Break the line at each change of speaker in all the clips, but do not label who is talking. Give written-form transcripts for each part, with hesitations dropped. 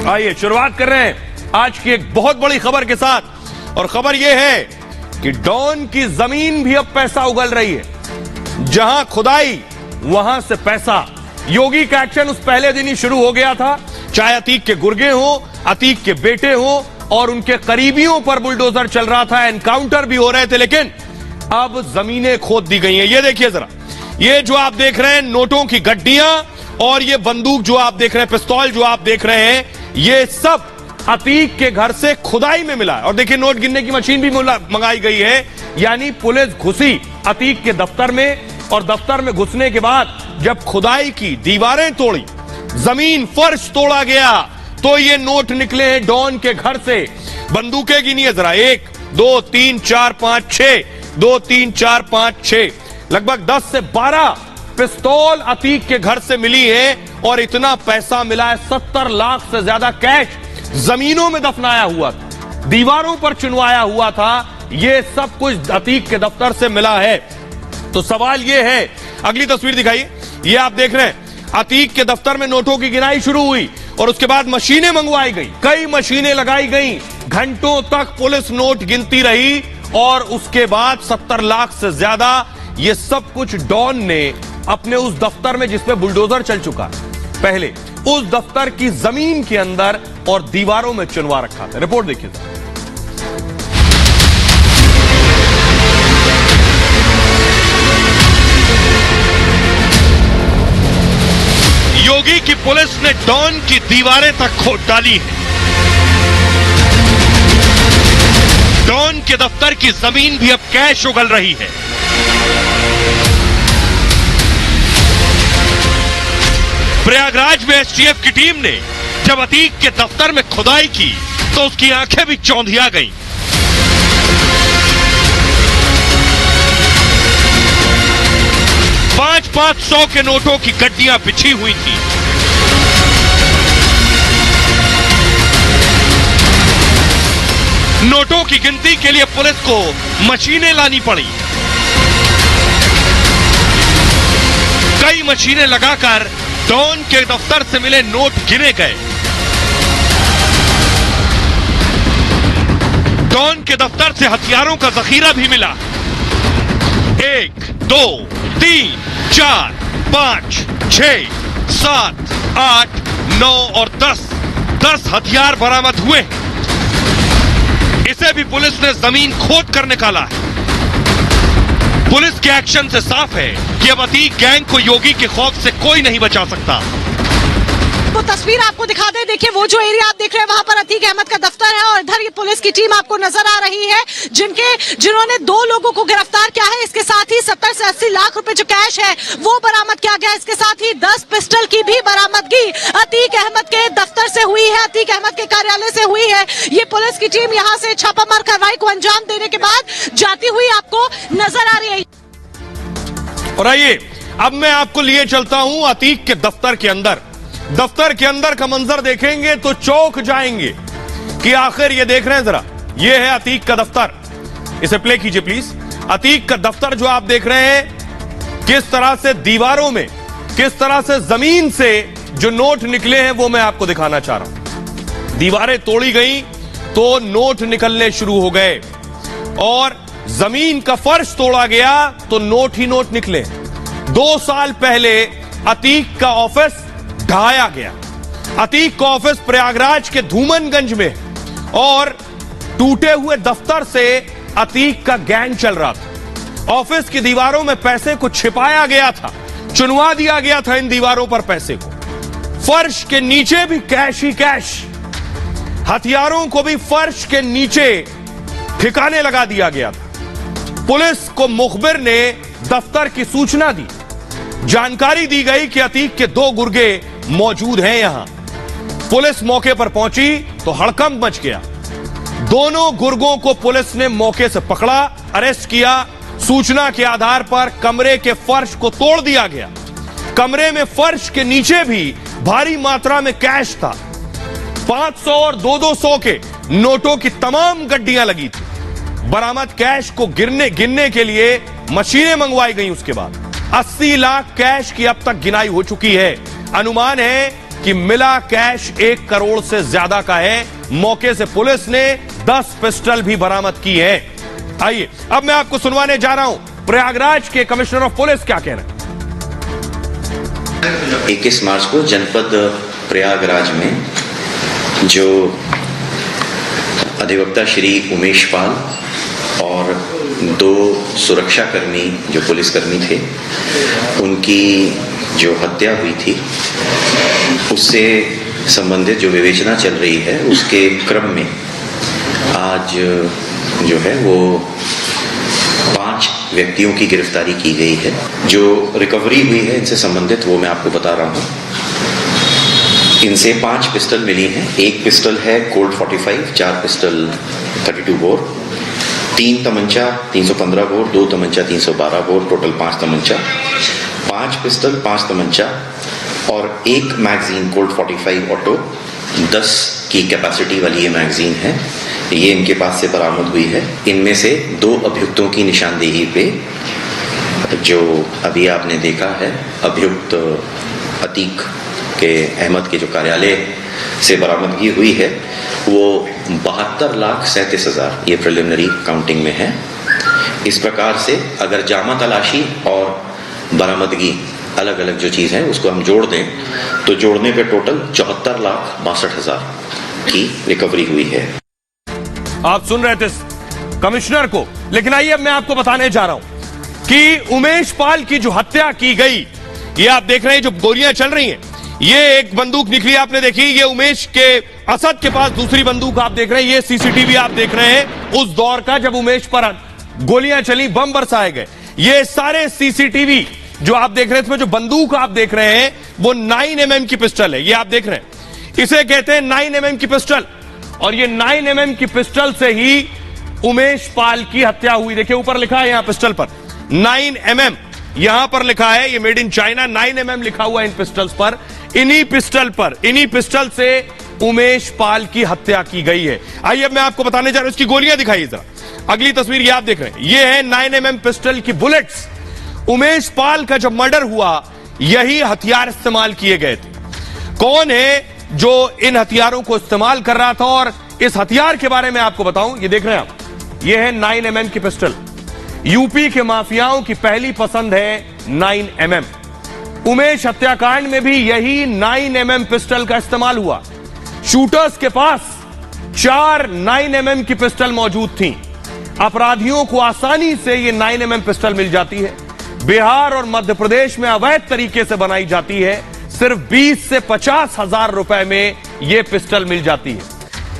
आइए शुरुआत कर रहे हैं आज की एक बहुत बड़ी खबर के साथ। और खबर यह है कि डॉन की जमीन भी अब पैसा उगल रही है। जहां खुदाई वहां से पैसा। योगी का एक्शन उस पहले दिन ही शुरू हो गया था। चाहे अतीक के गुर्गे हो, अतीक के बेटे हो और उनके करीबियों पर बुलडोजर चल रहा था, एनकाउंटर भी हो रहे थे, लेकिन अब जमीनें खोद दी गई हैं। ये देखिए जरा, ये जो आप देख रहे हैं नोटों की गड्डियां और ये बंदूक जो आप देख रहे हैं, पिस्तौल जो आप देख रहे हैं, ये सब अतीक के घर से खुदाई में मिला है। और देखिए नोट गिनने की मशीन भी मंगाई गई है। यानी पुलिस घुसी अतीक के दफ्तर में और दफ्तर में घुसने के बाद जब खुदाई की, दीवारें तोड़ी, जमीन फर्श तोड़ा गया, तो ये नोट निकले हैं डॉन के घर से। बंदूकें गिनिए जरा, 1 2 3 4 5 6, 2 3 4 5 6, लगभग 10 से 12 पिस्तौल अतीक के घर से मिली है। और इतना पैसा मिला है, 70 लाख से ज्यादा कैश जमीनों में दफनाया हुआ था, दीवारों पर चुनवाया हुआ था। यह सब कुछ अतीक के दफ्तर से मिला है। तो सवाल यह है, अगली तस्वीर दिखाइए। यह आप देख रहे हैं अतीक के दफ्तर में नोटों की गिनाई शुरू हुई और उसके बाद मशीनें मंगवाई गई, कई मशीनें लगाई गई, घंटों तक पुलिस नोट गिनती रही और उसके बाद 70 लाख से ज्यादा ये सब कुछ डॉन ने अपने उस दफ्तर में, जिसमें बुलडोजर चल चुका पहले, उस दफ्तर की जमीन के अंदर और दीवारों में चुनवा रखा था। रिपोर्ट देखिए। योगी की पुलिस ने डॉन की दीवारें तक खोद डाली है। डॉन के दफ्तर की जमीन भी अब कैश उगल रही है। प्रयागराज में एसटीएफ की टीम ने जब अतीक के दफ्तर में खुदाई की तो उसकी आंखें भी चौंधिया गईं। पांच सौ के नोटों की गड्डियां बिछी हुई थी। नोटों की गिनती के लिए पुलिस को मशीनें लानी पड़ी। कई मशीनें लगाकर डॉन के दफ्तर से मिले नोट गिने गए। डॉन के दफ्तर से हथियारों का जखीरा भी मिला। 1 2 3 4 5 6 7 8 9 और 10 हथियार बरामद हुए। इसे भी पुलिस ने जमीन खोद कर निकाला है। पुलिस के एक्शन से साफ है कि अब अतीक गैंग को योगी के खौफ से कोई नहीं बचा सकता।
वो तस्वीर आपको दिखा दे, देखिए वो जो एरिया आप देख रहे हैं वहां पर अतीक अहमद का दफ्तर है और इधर ये पुलिस की टीम आपको नजर आ रही है, जिन्होंने 2 लोगों को गिरफ्तार किया है। इसके साथ ही 70 से 80 लाख रुपए जो कैश है वो बरामद किया गया। इसके साथ ही 10 पिस्टल की भी बरामदगी अतीक अहमद के दफ्तर से हुई है, अतीक अहमद के कार्यालय से हुई है। ये पुलिस की टीम यहाँ से छापामार कार्रवाई को अंजाम देने के बाद जाती हुई आपको नजर आ रही है।
और आइए अब मैं आपको लिए चलता हूं अतीक के दफ्तर के अंदर। दफ्तर के अंदर का मंजर देखेंगे तो चौंक जाएंगे कि आखिर ये देख रहे हैं जरा, ये है अतीक का दफ्तर। इसे प्ले कीजिए प्लीज। अतीक का दफ्तर जो आप देख रहे हैं, किस तरह से दीवारों में, किस तरह से जमीन से जो नोट निकले हैं वो मैं आपको दिखाना चाह रहा हूं। दीवारें तोड़ी गई तो नोट निकलने शुरू हो गए और जमीन का फर्श तोड़ा गया तो नोट ही नोट निकले। 2 साल पहले अतीक का ऑफिस ढाया गया। अतीक का ऑफिस प्रयागराज के धूमनगंज में और टूटे हुए दफ्तर से अतीक का गैंग चल रहा था। ऑफिस की दीवारों में पैसे को छिपाया गया था, चुनवा दिया गया था इन दीवारों पर पैसे को। फर्श के नीचे भी कैश ही कैश, हथियारों को भी फर्श के नीचे ठिकाने लगा दिया गया था। पुलिस को मुखबिर ने दफ्तर की सूचना दी, जानकारी दी गई कि अतीक के 2 गुर्गे मौजूद हैं यहां। पुलिस मौके पर पहुंची तो हड़कंप मच गया। दोनों गुर्गों को पुलिस ने मौके से पकड़ा, अरेस्ट किया। सूचना के आधार पर कमरे के फर्श को तोड़ दिया गया। कमरे में फर्श के नीचे भी भारी मात्रा में कैश था। 500 और 200 के नोटों की तमाम गड्डियां लगी थी। बरामद कैश को गिनने के लिए मशीनें मंगवाई गई। उसके बाद 80 लाख कैश की अब तक गिनाई हो चुकी है। अनुमान है कि मिला कैश 1 करोड़ से ज्यादा का है। मौके से पुलिस ने 10 पिस्टल भी बरामद की है। आइए अब मैं आपको सुनवाने जा रहा हूं प्रयागराज के कमिश्नर ऑफ पुलिस क्या कह रहे हैं।
21 मार्च को जनपद प्रयागराज में जो अधिवक्ता श्री उमेश पाल और 2 सुरक्षाकर्मी जो पुलिसकर्मी थे उनकी जो हत्या हुई थी उससे संबंधित जो विवेचना चल रही है उसके क्रम में आज जो है वो 5 व्यक्तियों की गिरफ्तारी की गई है। जो रिकवरी हुई है इनसे संबंधित वो मैं आपको बता रहा हूँ। इनसे 5 पिस्टल मिली हैं। 1 पिस्टल है Colt 45, 4 pistol 32 bore, 3 तमंचा 315 bore, 2 तमंचा 312 bore, total 5 तमंचा, 5 pistol 5 तमंचा और 1 मैगजीन कोल्ट 45 ऑटो 10 की कैपेसिटी वाली ये मैगजीन है। ये इनके पास से बरामद हुई है। इनमें से 2 अभियुक्तों की निशानदेही पे जो अभी आपने देखा है अभियुक्त अतीक के अहमद के जो कार्यालय से बरामदगी हुई है वो 72,37,000 ये प्रिलिमिनरी काउंटिंग में है। इस प्रकार से अगर जामा तलाशी और बरामदगी अलग अलग जो चीज है उसको हम जोड़ दें तो जोड़ने पे टोटल 74,62,000 की रिकवरी हुई है।
आप सुन रहे थे कमिश्नर को, लेकिन आइए अब मैं आपको बताने जा रहा हूं कि उमेश पाल की जो हत्या की गई, ये आप देख रहे हैं जो गोलियां चल रही हैं, ये एक बंदूक निकली आपने देखी, ये उमेश के असद के पास दूसरी बंदूक आप देख रहे हैं, ये सीसीटीवी आप देख रहे हैं उस दौर का जब उमेश पर गोलियां चली, बम बरसाए गए। ये सारे सीसीटीवी जो आप देख रहे हैं इसमें जो बंदूक आप देख रहे हैं वो 9mm की पिस्टल है। ये आप देख रहे हैं, इसे कहते हैं 9mm की पिस्टल, और ये 9mm की पिस्टल से ही उमेश पाल की हत्या हुई। देखिए ऊपर लिखा है यहां पिस्टल पर 9mm, यहां पर लिखा है ये मेड इन चाइना, 9mm लिखा हुआ है इन पिस्टल्स पर। इन्हीं पिस्टल से उमेश पाल की हत्या की गई है। आइए अब मैं आपको बताने जा रहा हूं, इसकी गोलियां दिखाइए जरा। अगली तस्वीर ये आप देख रहे हैं, ये है 9mm पिस्टल की बुलेट्स। उमेश पाल का जब मर्डर हुआ यही हथियार इस्तेमाल किए गए थे। कौन है जो इन हथियारों को इस्तेमाल कर रहा था, और इस हथियार के बारे में आपको बताऊं, ये देख रहे हैं आप, ये है 9mm की पिस्टल। यूपी के माफियाओं की पहली पसंद है 9mm। उमेश हत्याकांड में भी यही 9mm पिस्टल का इस्तेमाल हुआ। शूटर्स के पास 4 9mm की पिस्टल मौजूद थी। अपराधियों को आसानी से ये 9mm पिस्टल मिल जाती है। बिहार और मध्य प्रदेश में अवैध तरीके से बनाई जाती है। सिर्फ 20 से 50 हजार रुपए में यह पिस्टल मिल जाती है।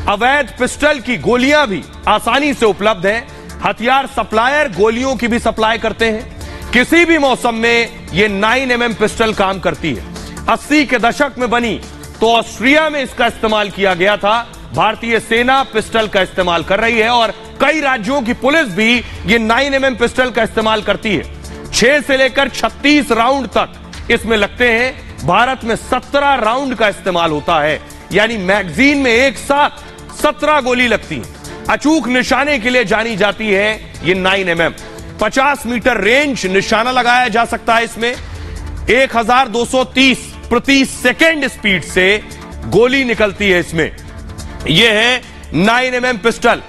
अवैध पिस्टल की गोलियां भी आसानी से उपलब्ध हैं। हथियार सप्लायर गोलियों की भी सप्लाई करते हैं। किसी भी मौसम में यह 9mm पिस्टल काम करती है। 80 के दशक में बनी तो ऑस्ट्रिया में इसका इस्तेमाल किया गया था। भारतीय सेना पिस्टल का इस्तेमाल कर रही है और कई राज्यों की पुलिस भी ये 9mm पिस्टल का इस्तेमाल करती है। 6 से लेकर 36 राउंड तक इसमें लगते हैं। भारत में 17 राउंड का इस्तेमाल होता है, यानी मैगजीन में एक साथ 17 गोली लगती है। अचूक निशाने के लिए जानी जाती है ये 9mm। 50 मीटर रेंज निशाना लगाया जा सकता है इसमें। 1230 प्रति सेकेंड स्पीड से गोली निकलती है इसमें। यह है 9mm पिस्टल।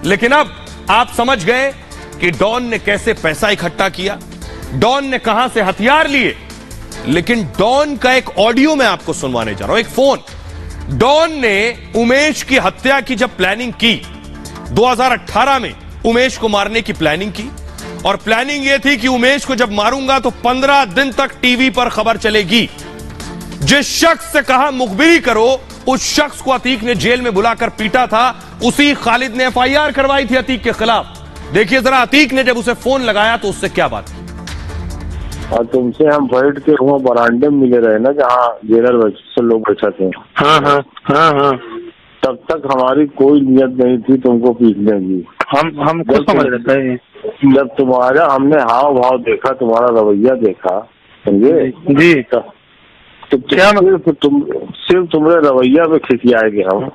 लेकिन अब आप समझ गए कि डॉन ने कैसे पैसा इकट्ठा किया, डॉन ने कहां से हथियार लिए। लेकिन डॉन का एक ऑडियो मैं आपको सुनवाने जा रहा हूं, एक फोन। डॉन ने उमेश की हत्या की जब प्लानिंग की 2018 में, उमेश को मारने की प्लानिंग की, और प्लानिंग यह थी कि उमेश को जब मारूंगा तो 15 दिन तक टीवी पर खबर चलेगी। जिस शख्स से कहा मुखबिरी करो, उस शख्स को अतीक ने जेल में बुलाकर पीटा था। उसी खालिद ने FIR करवाई थी अतीक के खिलाफ। देखिए जरा अतीक ने जब उसे फोन लगाया तो उससे क्या बात की।
और तुमसे हम बैठ के वहाँ बरामदे में मिले रहे ना, जहाँ जेलर से लोग बैठे थे।
हाँ।
तब तक हमारी कोई नियत नहीं थी तुमको पीटने की।
हम खुद समझ रहे थे।
जब तुम्हारा हमने हाव भाव देखा, तुम्हारा रवैया देखा, समझे
जी,
तो क्या सिर्फ तुम्हारे रवैया पे खिसियाएंगे हम।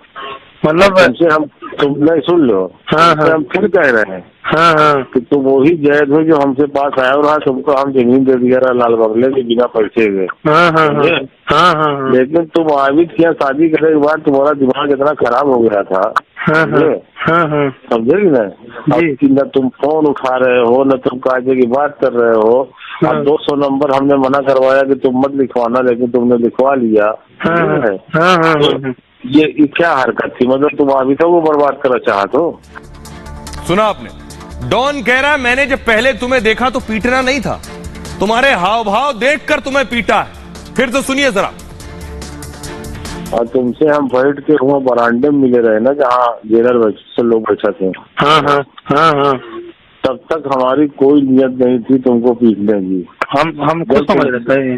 मतलब
तुमसे हम तुम नहीं सुन लो।
हाँ, हाँ।
हम फिर कह रहे हैं
हाँ हाँ
कि तुम वही जैद हो जो हमसे पास आया और हाँ तुमको हम जमीन दे दिया रहा लाल बंगले के बिना पैसे के।
हाँ हाँ हाँ हाँ
लेकिन तुम आबिद के यहाँ शादी करने के बाद तुम्हारा दिमाग इतना खराब हो गया था,
हाँ हाँ
समझे कि नहीं?
जी।
अब न तुम फोन उठा रहे हो न तुम काजे की बात कर रहे हो।
हाँ।
अब 200 नंबर हमने मना करवाया कि तुम मत लिखवाना, लेकिन तुमने लिखवा लिया।
हाँ
है?
हाँ हाँ
ये क्या हरकत थी? मतलब तुम आबिद को बर्बाद करना चाहते हो?
सुना आपने? डॉन कह रहा है मैंने जब पहले तुम्हें देखा तो पीटना नहीं था, तुम्हारे हाव भाव देखकर तुम्हें पीटा है। फिर तो सुनिए जरा।
और तुमसे हम बैठ के वहाँ बरामदे में मिले रहे ना जहाँ जेलर से लोग बैठे थे।
हाँ हाँ हाँ हाँ
तब तक हमारी कोई नियत नहीं थी तुमको पीटने की।
हम खुद समझ रहे थे।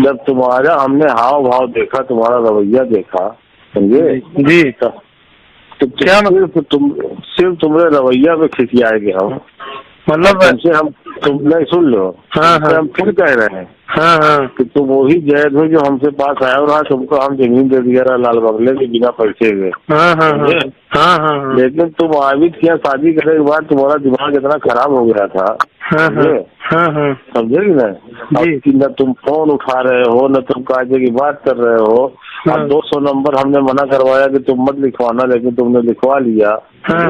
जब तुम्हारा हमने हाव भाव देखा, तुम्हारा रवैया देखा, समझे
जी।
तो
क्या
सिर्फ तुम्हारे रवैया पे खिसियाएंगे हम।
मतलब
तुम नहीं सुन लो।
हाँ, हाँ।
हम फिर कह रहे हैं
हाँ हाँ
कि तुम वही जैद हो जो हमसे पास आया और हाँ तुमको हम जमीन दे दिया रहा लाल बंगले के बिना पैसे के।
हाँ हाँ हाँ हाँ
लेकिन तुम आबिद के यहाँ शादी करने के बाद तुम्हारा दिमाग इतना खराब हो गया था,
हाँ हाँ
समझे कि नहीं?
जी।
अब न तुम फोन उठा रहे हो न तुम काजे की बात कर रहे हो।
हाँ।
अब 200 नंबर हमने मना करवाया कि तुम मत लिखवाना, लेकिन तुमने लिखवा लिया।
हाँ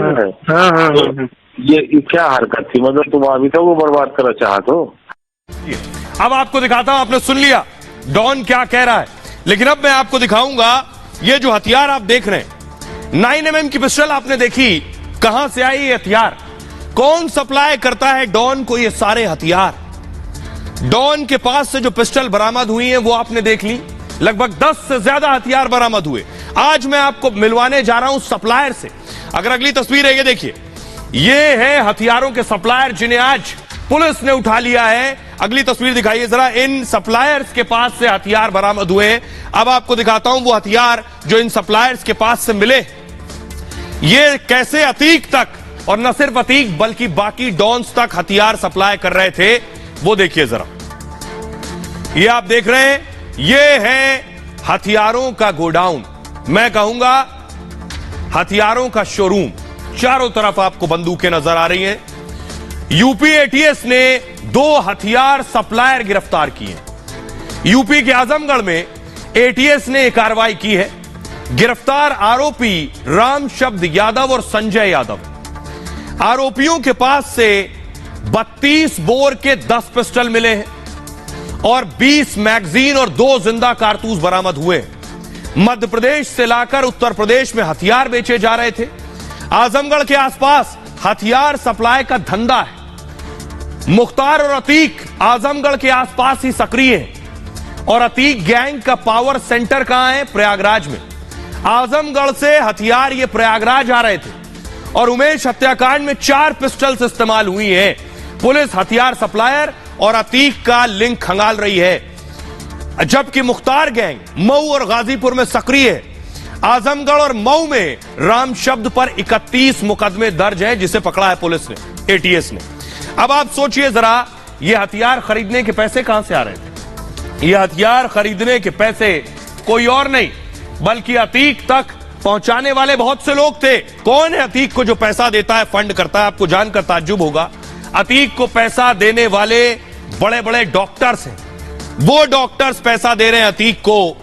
हाँ
ये क्या हरकत थी? मतलब तुम आबिद को बर्बाद करना चाहते हो?
अब आपको दिखाता हूं। आपने सुन लिया डॉन क्या कह रहा है, लेकिन अब मैं आपको दिखाऊंगा ये जो हथियार आप देख रहे हैं, 9mm की पिस्टल आपने देखी, कहां से आई ये हथियार? कौन सप्लाई करता है डॉन को ये सारे हथियार? डॉन के पास से जो पिस्टल बरामद हुई है वो आपने देख ली। लगभग 10 से ज्यादा हथियार बरामद हुए। आज मैं आपको मिलवाने जा रहा हूं सप्लायर से। अगर अगली तस्वीर है, ये देखिए, ये है हथियारों के सप्लायर जिन्हें आज पुलिस ने उठा लिया है। अगली तस्वीर दिखाइए जरा। इन सप्लायर्स के पास से हथियार बरामद हुए हैं। अब आपको दिखाता हूं वो हथियार जो इन सप्लायर्स के पास से मिले। ये कैसे अतीक तक, और न सिर्फ अतीक बल्कि बाकी डॉन्स तक हथियार सप्लाई कर रहे थे, वो देखिए जरा। ये आप देख रहे हैं, ये है हथियारों का गोडाउन, मैं कहूंगा हथियारों का शोरूम। चारों तरफ आपको बंदूकें नजर आ रही हैं। यूपी एटीएस ने 2 हथियार सप्लायर गिरफ्तार किए। यूपी के आजमगढ़ में एटीएस ने एक कार्रवाई की है। गिरफ्तार आरोपी राम शब्द यादव और संजय यादव। आरोपियों के पास से 32 बोर के 10 पिस्टल मिले हैं और 20 मैगजीन और 2 जिंदा कारतूस बरामद हुए। मध्य प्रदेश से लाकर उत्तर प्रदेश में हथियार बेचे जा रहे थे। आजमगढ़ के आसपास हथियार सप्लाई का धंधा है। मुख्तार और अतीक आजमगढ़ के आसपास ही सक्रिय हैं और अतीक गैंग का पावर सेंटर कहां है? प्रयागराज में। आजमगढ़ से हथियार ये प्रयागराज आ रहे थे और उमेश हत्याकांड में 4 पिस्टल्स इस्तेमाल हुई हैं। पुलिस हथियार सप्लायर और अतीक का लिंक खंगाल रही है, जबकि मुख्तार गैंग मऊ और गाजीपुर में सक्रिय है। आजमगढ़ और मऊ में राम शब्द पर 31 मुकदमे दर्ज हैं, जिसे पकड़ा है पुलिस ने, एटीएस ने। अब आप सोचिए जरा, ये हथियार खरीदने के पैसे कहां से आ रहे थे? ये हथियार खरीदने के पैसे कोई और नहीं बल्कि अतीक तक पहुंचाने वाले बहुत से लोग थे। कौन है अतीक को जो पैसा देता है, फंड करता है? आपको जानकर ताज्जुब होगा, अतीक को पैसा देने वाले बड़े बड़े डॉक्टर्स हैं। वो डॉक्टर्स पैसा दे रहे हैं अतीक को,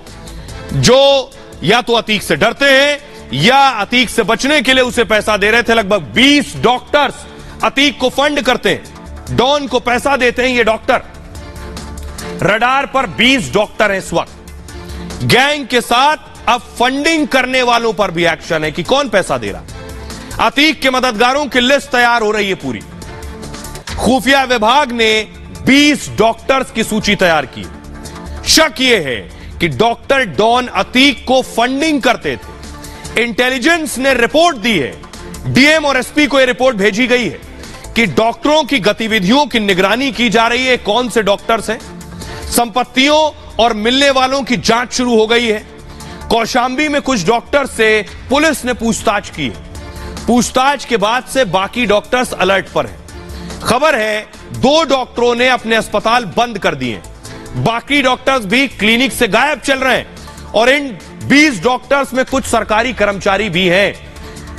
जो या तो अतीक से डरते हैं या अतीक से बचने के लिए उसे पैसा दे रहे थे। लगभग 20 डॉक्टर्स अतीक को फंड करते हैं, डॉन को पैसा देते हैं ये डॉक्टर। रडार पर 20 डॉक्टर हैं इस वक्त। गैंग के साथ अब फंडिंग करने वालों पर भी एक्शन है कि कौन पैसा दे रहा। अतीक के मददगारों की लिस्ट तैयार हो रही है पूरी। खुफिया विभाग ने 20 डॉक्टर्स की सूची तैयार की। शक यह है कि डॉक्टर डॉन अतीक को फंडिंग करते थे। इंटेलिजेंस ने रिपोर्ट दी है, डीएम और एसपी को यह रिपोर्ट भेजी गई है कि डॉक्टरों की गतिविधियों की निगरानी की जा रही है। कौन से डॉक्टर्स हैं, संपत्तियों और मिलने वालों की जांच शुरू हो गई है। कौशांबी में कुछ डॉक्टर्स से पुलिस ने पूछताछ की है। पूछताछ के बाद से बाकी डॉक्टर्स अलर्ट पर हैं। खबर है 2 डॉक्टरों ने अपने अस्पताल बंद कर दिए, बाकी डॉक्टर्स भी क्लिनिक से गायब चल रहे हैं और इन 20 डॉक्टर्स में कुछ सरकारी कर्मचारी भी हैं।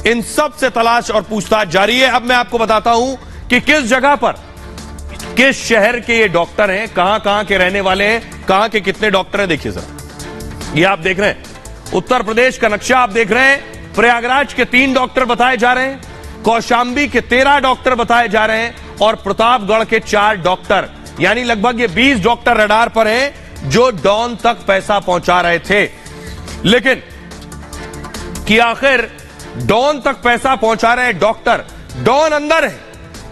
इन सब से तलाश और पूछताछ जारी है। अब मैं आपको बताता हूं कि किस जगह पर, किस शहर के ये डॉक्टर हैं, कहां के रहने वाले हैं, कहां के कितने डॉक्टर हैं। देखिए जरा, ये आप देख रहे हैं उत्तर प्रदेश का नक्शा आप देख रहे हैं। प्रयागराज के 3 डॉक्टर बताए जा रहे हैं, कौशांबी के 13 डॉक्टर बताए जा रहे हैं और प्रतापगढ़ के 4 डॉक्टर, यानी लगभग ये 20 डॉक्टर रडार पर हैं जो डॉन तक पैसा पहुंचा रहे थे। लेकिन कि आखिर डॉन तक पैसा पहुंचा रहे डॉक्टर, डॉन अंदर है,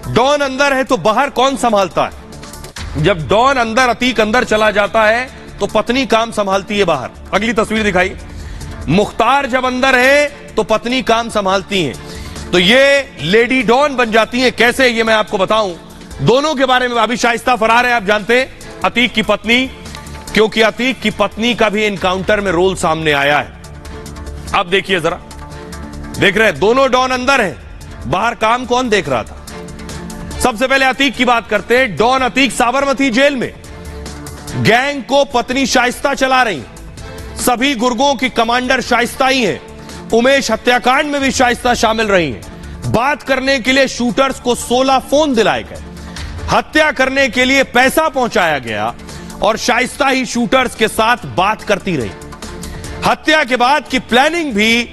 डॉन अंदर है तो बाहर कौन संभालता है? जब डॉन अंदर, अतीक अंदर चला जाता है तो पत्नी काम संभालती है बाहर। अगली तस्वीर दिखाई। मुख्तार जब अंदर है तो पत्नी काम संभालती है, तो ये लेडी डॉन बन जाती है। कैसे, ये मैं आपको बताऊं। दोनों के बारे में अभी शाइस्ता फरार है, आप जानते हैं, अतीक की पत्नी, क्योंकि अतीक की पत्नी का भी एनकाउंटर में रोल सामने आया है। अब देखिए जरा, देख रहे हैं दोनों डॉन अंदर हैं, बाहर काम कौन देख रहा था? सबसे पहले अतीक की बात करते हैं। डॉन अतीक साबरमती जेल में गैंग को पत्नी शाइस्ता चला रही, सभी गुर्गों की कमांडर शाइस्ता ही है। उमेश हत्याकांड में भी शाइस्ता शामिल रही है। बात करने के लिए शूटर्स को 16 फोन दिलाए गए, हत्या करने के लिए पैसा पहुंचाया गया और शाइस्ता ही शूटर्स के साथ बात करती रही। हत्या के बाद की प्लानिंग भी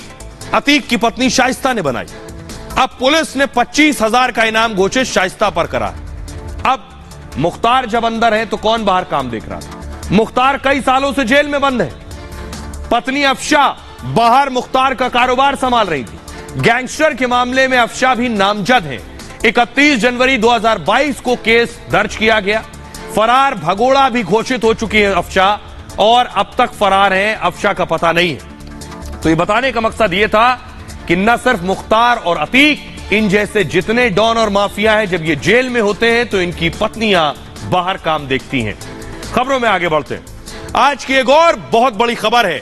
अतीक की पत्नी शाइस्ता ने बनाई। अब पुलिस ने 25,000 का इनाम घोषित शाइस्ता पर करा। अब मुख्तार जब अंदर है तो कौन बाहर काम देख रहा था? मुख्तार कई सालों से जेल में बंद है, पत्नी अफशा बाहर मुख्तार का कारोबार संभाल रही थी। गैंगस्टर के मामले में अफशा भी नामजद है। 31 जनवरी 2022 को केस दर्ज किया गया। फरार भगोड़ा भी घोषित हो चुकी है अफशा, और अब तक फरार है, अफशा का पता नहीं है। तो ये बताने का मकसद ये था कि न सिर्फ मुख्तार और अतीक, इन जैसे जितने डॉन और माफिया हैं, जब ये जेल में होते हैं तो इनकी पत्नियां बाहर काम देखती हैं। खबरों में आगे बढ़ते हैं। आज की एक और बहुत बड़ी खबर है।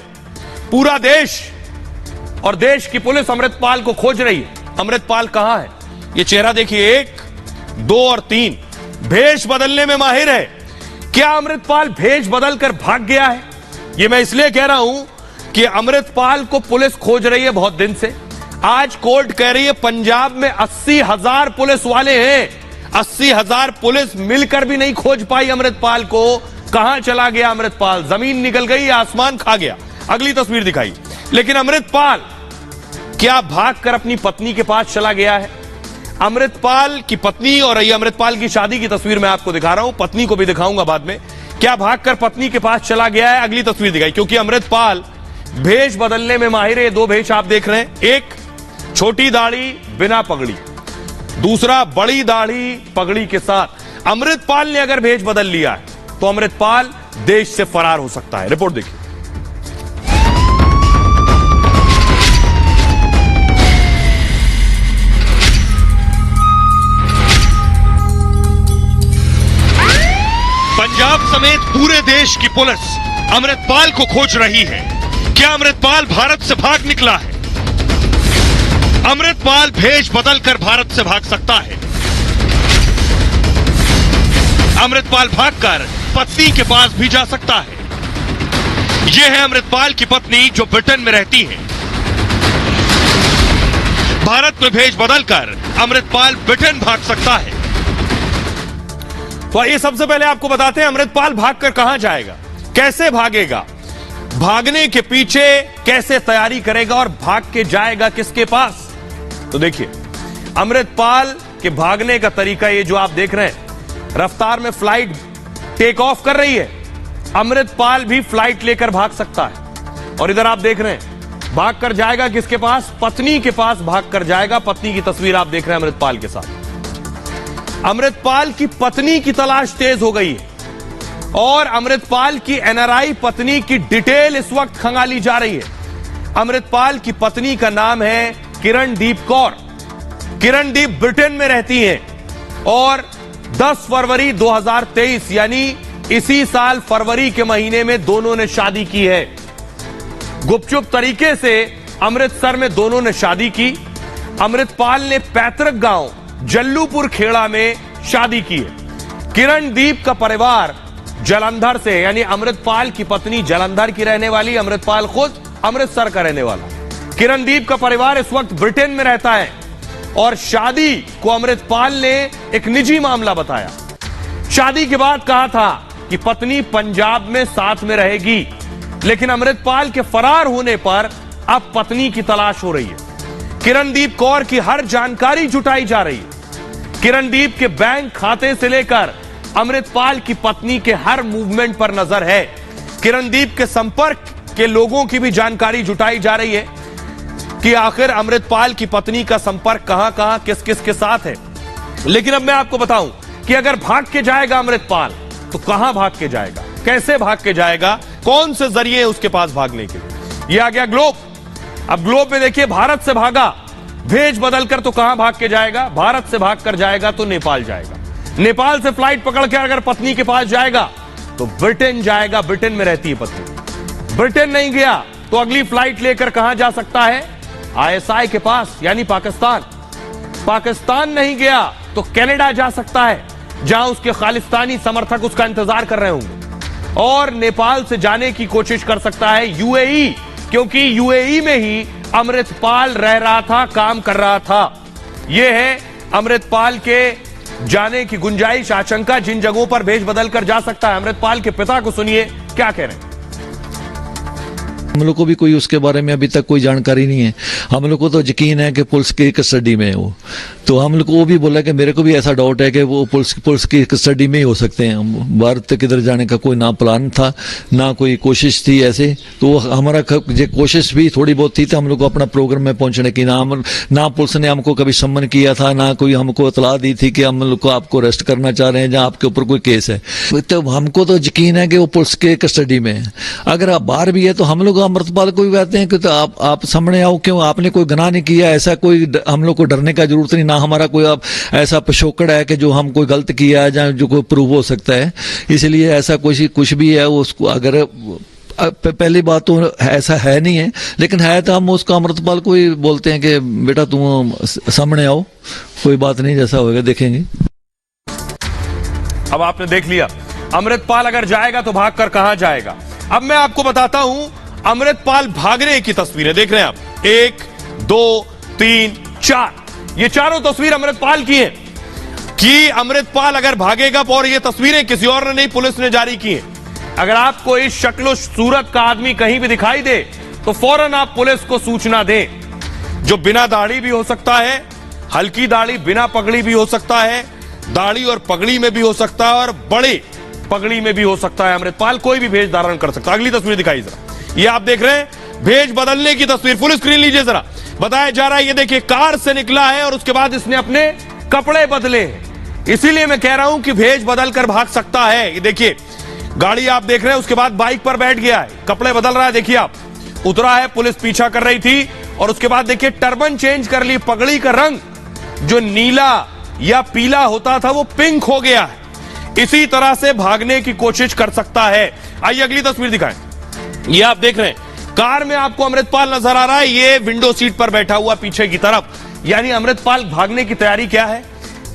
पूरा देश और देश की पुलिस अमृतपाल को खोज रही है। अमृतपाल कहां है? ये चेहरा देखिए, 1, 2 और 3, भेष बदलने में माहिर है। क्या अमृतपाल भेष बदलकर भाग गया है? ये मैं इसलिए कह रहा हूं कि अमृतपाल को पुलिस खोज रही है बहुत दिन से। आज कोर्ट कह रही है पंजाब में 80,000 पुलिस वाले हैं, 80,000 पुलिस मिलकर भी नहीं खोज पाई अमृतपाल को। कहां चला गया अमृतपाल? जमीन निकल गई, आसमान खा गया। अगली तस्वीर दिखाई। लेकिन अमृतपाल क्या भागकर अपनी पत्नी के पास चला गया है? अमृतपाल की पत्नी, और ये अमृतपाल की शादी की तस्वीर मैं आपको दिखा रहा हूं, पत्नी को भी दिखाऊंगा बाद में। क्या भागकर पत्नी के पास चला गया है? अगली तस्वीर दिखाई। क्योंकि अमृतपाल भेष बदलने में माहिर है। 2 भेष आप देख रहे हैं, एक छोटी दाढ़ी बिना पगड़ी, दूसरा बड़ी दाढ़ी पगड़ी के साथ। अमृतपाल ने अगर भेष बदल लिया है तो अमृतपाल देश से फरार हो सकता है। रिपोर्ट देखिए। पंजाब समेत पूरे देश की पुलिस अमृतपाल को खोज रही है। क्या अमृतपाल भारत से भाग निकला है? अमृतपाल भेष बदलकर भारत से भाग सकता है। अमृतपाल भागकर पत्नी के पास भी जा सकता है। यह है अमृतपाल की पत्नी जो ब्रिटेन में रहती है। भारत में भेष बदलकर अमृतपाल ब्रिटेन भाग सकता है। तो ये सबसे पहले आपको बताते हैं अमृतपाल भागकर कहां जाएगा, कैसे भागेगा, भागने के पीछे कैसे तैयारी करेगा और भाग के जाएगा किसके पास। तो देखिए, अमृतपाल के भागने का तरीका ये जो आप देख रहे हैं, रफ्तार में फ्लाइट टेक ऑफ कर रही है, अमृतपाल भी फ्लाइट लेकर भाग सकता है। और इधर आप देख रहे हैं भागकर जाएगा किसके पास? पत्नी के पास भागकर जाएगा। पत्नी की तस्वीर आप देख रहे हैं अमृतपाल के साथ। अमृतपाल की पत्नी की तलाश तेज हो गई है और अमृतपाल की एनआरआई पत्नी की डिटेल इस वक्त खंगाली जा रही है। अमृतपाल की पत्नी का नाम है किरणदीप कौर। किरणदीप ब्रिटेन में रहती हैं और 10 फरवरी 2023 यानी इसी साल फरवरी के महीने में दोनों ने शादी की है। गुपचुप तरीके से अमृतसर में दोनों ने शादी की। अमृतपाल ने पैतृक गांव जल्लूपुर खेड़ा में शादी की है। किरणदीप का परिवार जालंधर से, यानी अमृतपाल की पत्नी जालंधर की रहने वाली, अमृतपाल खुद अमृतसर का रहने वाला। किरणदीप का परिवार इस वक्त ब्रिटेन में रहता है और शादी को अमृतपाल ने एक निजी मामला बताया। शादी के बाद कहा था कि पत्नी पंजाब में साथ में रहेगी, लेकिन अमृतपाल के फरार होने पर अब पत्नी की तलाश हो रही है। किरणदीप कौर की हर जानकारी जुटाई जा रही है। किरणदीप के बैंक खाते से लेकर अमृतपाल की पत्नी के हर मूवमेंट पर नजर है। किरणदीप के संपर्क के लोगों की भी जानकारी जुटाई जा रही है कि आखिर अमृतपाल की पत्नी का संपर्क कहां-कहां किस-किस के साथ है। लेकिन अब मैं आपको बताऊं कि अगर भाग के जाएगा अमृतपाल तो कहां भाग के जाएगा, कैसे भाग के जाएगा, कौन से जरिए उसके पास भागने के लिए। यह आ गया ग्लोब। अब ग्लोब में देखिए, भारत से भागा, भेज बदलकर तो कहां भाग के जाएगा, भारत से भागकर जाएगा तो नेपाल जाएगा। नेपाल से फ्लाइट पकड़ के अगर पत्नी के पास जाएगा तो ब्रिटेन जाएगा, ब्रिटेन में रहती है पत्नी। ब्रिटेन नहीं गया तो अगली फ्लाइट लेकर कहां जा सकता है, आईएसआई के पास यानी पाकिस्तान। पाकिस्तान नहीं गया तो कनाडा जा सकता है, जहां उसके खालिस्तानी समर्थक उसका इंतजार कर रहे होंगे। और नेपाल से जाने की कोशिश कर सकता है यूएई, क्योंकि यूएई में ही अमृतपाल रह रहा था, काम कर रहा था। यह है अमृतपाल के जाने की गुंजाइश, आशंका, जिन जगहों पर भेज बदल कर जा सकता है। अमृतपाल के पिता को सुनिए क्या कह रहे हैं।
हम लोग को भी कोई उसके बारे में अभी तक कोई जानकारी नहीं है। हम लोग को तो यकीन है कि पुलिस की कस्टडी में है वो, तो हम लोग को वो भी बोला कि मेरे को भी ऐसा डाउट है कि वो पुलिस की कस्टडी में ही हो सकते हैं। भारत किधर जाने का कोई ना प्लान था ना कोई कोशिश थी ऐसे, तो हमारा कोशिश भी थोड़ी बहुत थी, तो हम लोग को अपना प्रोग्राम में पहुंचने की ना पुलिस ने हमको कभी सम्मन किया था, ना कोई हमको इतला दी थी कि हम लोग को आपको अरेस्ट करना चाह रहे हैं जहाँ आपके ऊपर कोई केस है। तो हमको तो यकीन है कि वो पुलिस के कस्टडी में है। अगर आप बाहर भी है तो हम लोग अमृतपाल को भी कहते हैं कि तो आप सामने आओ, क्यों आपने कोई गुनाह नहीं किया, ऐसा कोई हम लोग को डरने का जरूरत नहीं, ना हमारा कोई अब ऐसा पिछोकड़ है कि जो हम कोई गलत किया है या जो कोई प्रूव हो सकता है। इसलिए ऐसा कुछ भी है उसको, अगर पहली बात तो ऐसा है नहीं है, लेकिन है तो हम उसका अमृतपाल को ही बोलते हैं कि बेटा तुम सामने आओ, कोई बात नहीं, जैसा होगा देखेंगे।
अब आपने देख लिया अमृतपाल अगर जाएगा तो भागकर कहां जाएगा। अब मैं आपको बताता हूं अमृतपाल भागने की तस्वीरें देख रहे हैं आप, 1 2 3 4, ये चारों तस्वीर अमृतपाल की हैं कि अमृतपाल अगर भागेगा, और ये तस्वीरें किसी और ने नहीं, पुलिस ने जारी की हैं। अगर आपको इस शक्ल सूरत का आदमी कहीं भी दिखाई दे तो फौरन आप पुलिस को सूचना दें। जो बिना दाढ़ी भी हो सकता है, हल्की दाढ़ी बिना पगड़ी भी हो सकता है, दाढ़ी और पगड़ी में भी हो सकता है, और बड़े पगड़ी में भी हो सकता है। अमृतपाल कोई भी भेष धारण कर सकता है। अगली तस्वीर दिखाई जरा, ये आप देख रहे हैं भेष बदलने की तस्वीर, फुल स्क्रीन लीजिए जरा। बताया जा रहा है, ये देखिए कार से निकला है और उसके बाद इसने अपने कपड़े बदले हैं। इसीलिए मैं कह रहा हूं कि भेष बदल कर भाग सकता है। ये देखिए गाड़ी आप देख रहे हैं, उसके बाद बाइक पर बैठ गया है, कपड़े बदल रहा है, देखिए आप, उतरा है, पुलिस पीछा कर रही थी, और उसके बाद देखिए टर्बन चेंज कर ली, पगड़ी का रंग जो नीला या पीला होता था वो पिंक हो गया है। इसी तरह से भागने की कोशिश कर सकता है। आइए अगली तस्वीर दिखाएं। ये आप देख रहे हैं कार में आपको अमृतपाल नजर आ रहा है, ये विंडो सीट पर बैठा हुआ पीछे की तरफ, यानी अमृतपाल भागने की तैयारी क्या है,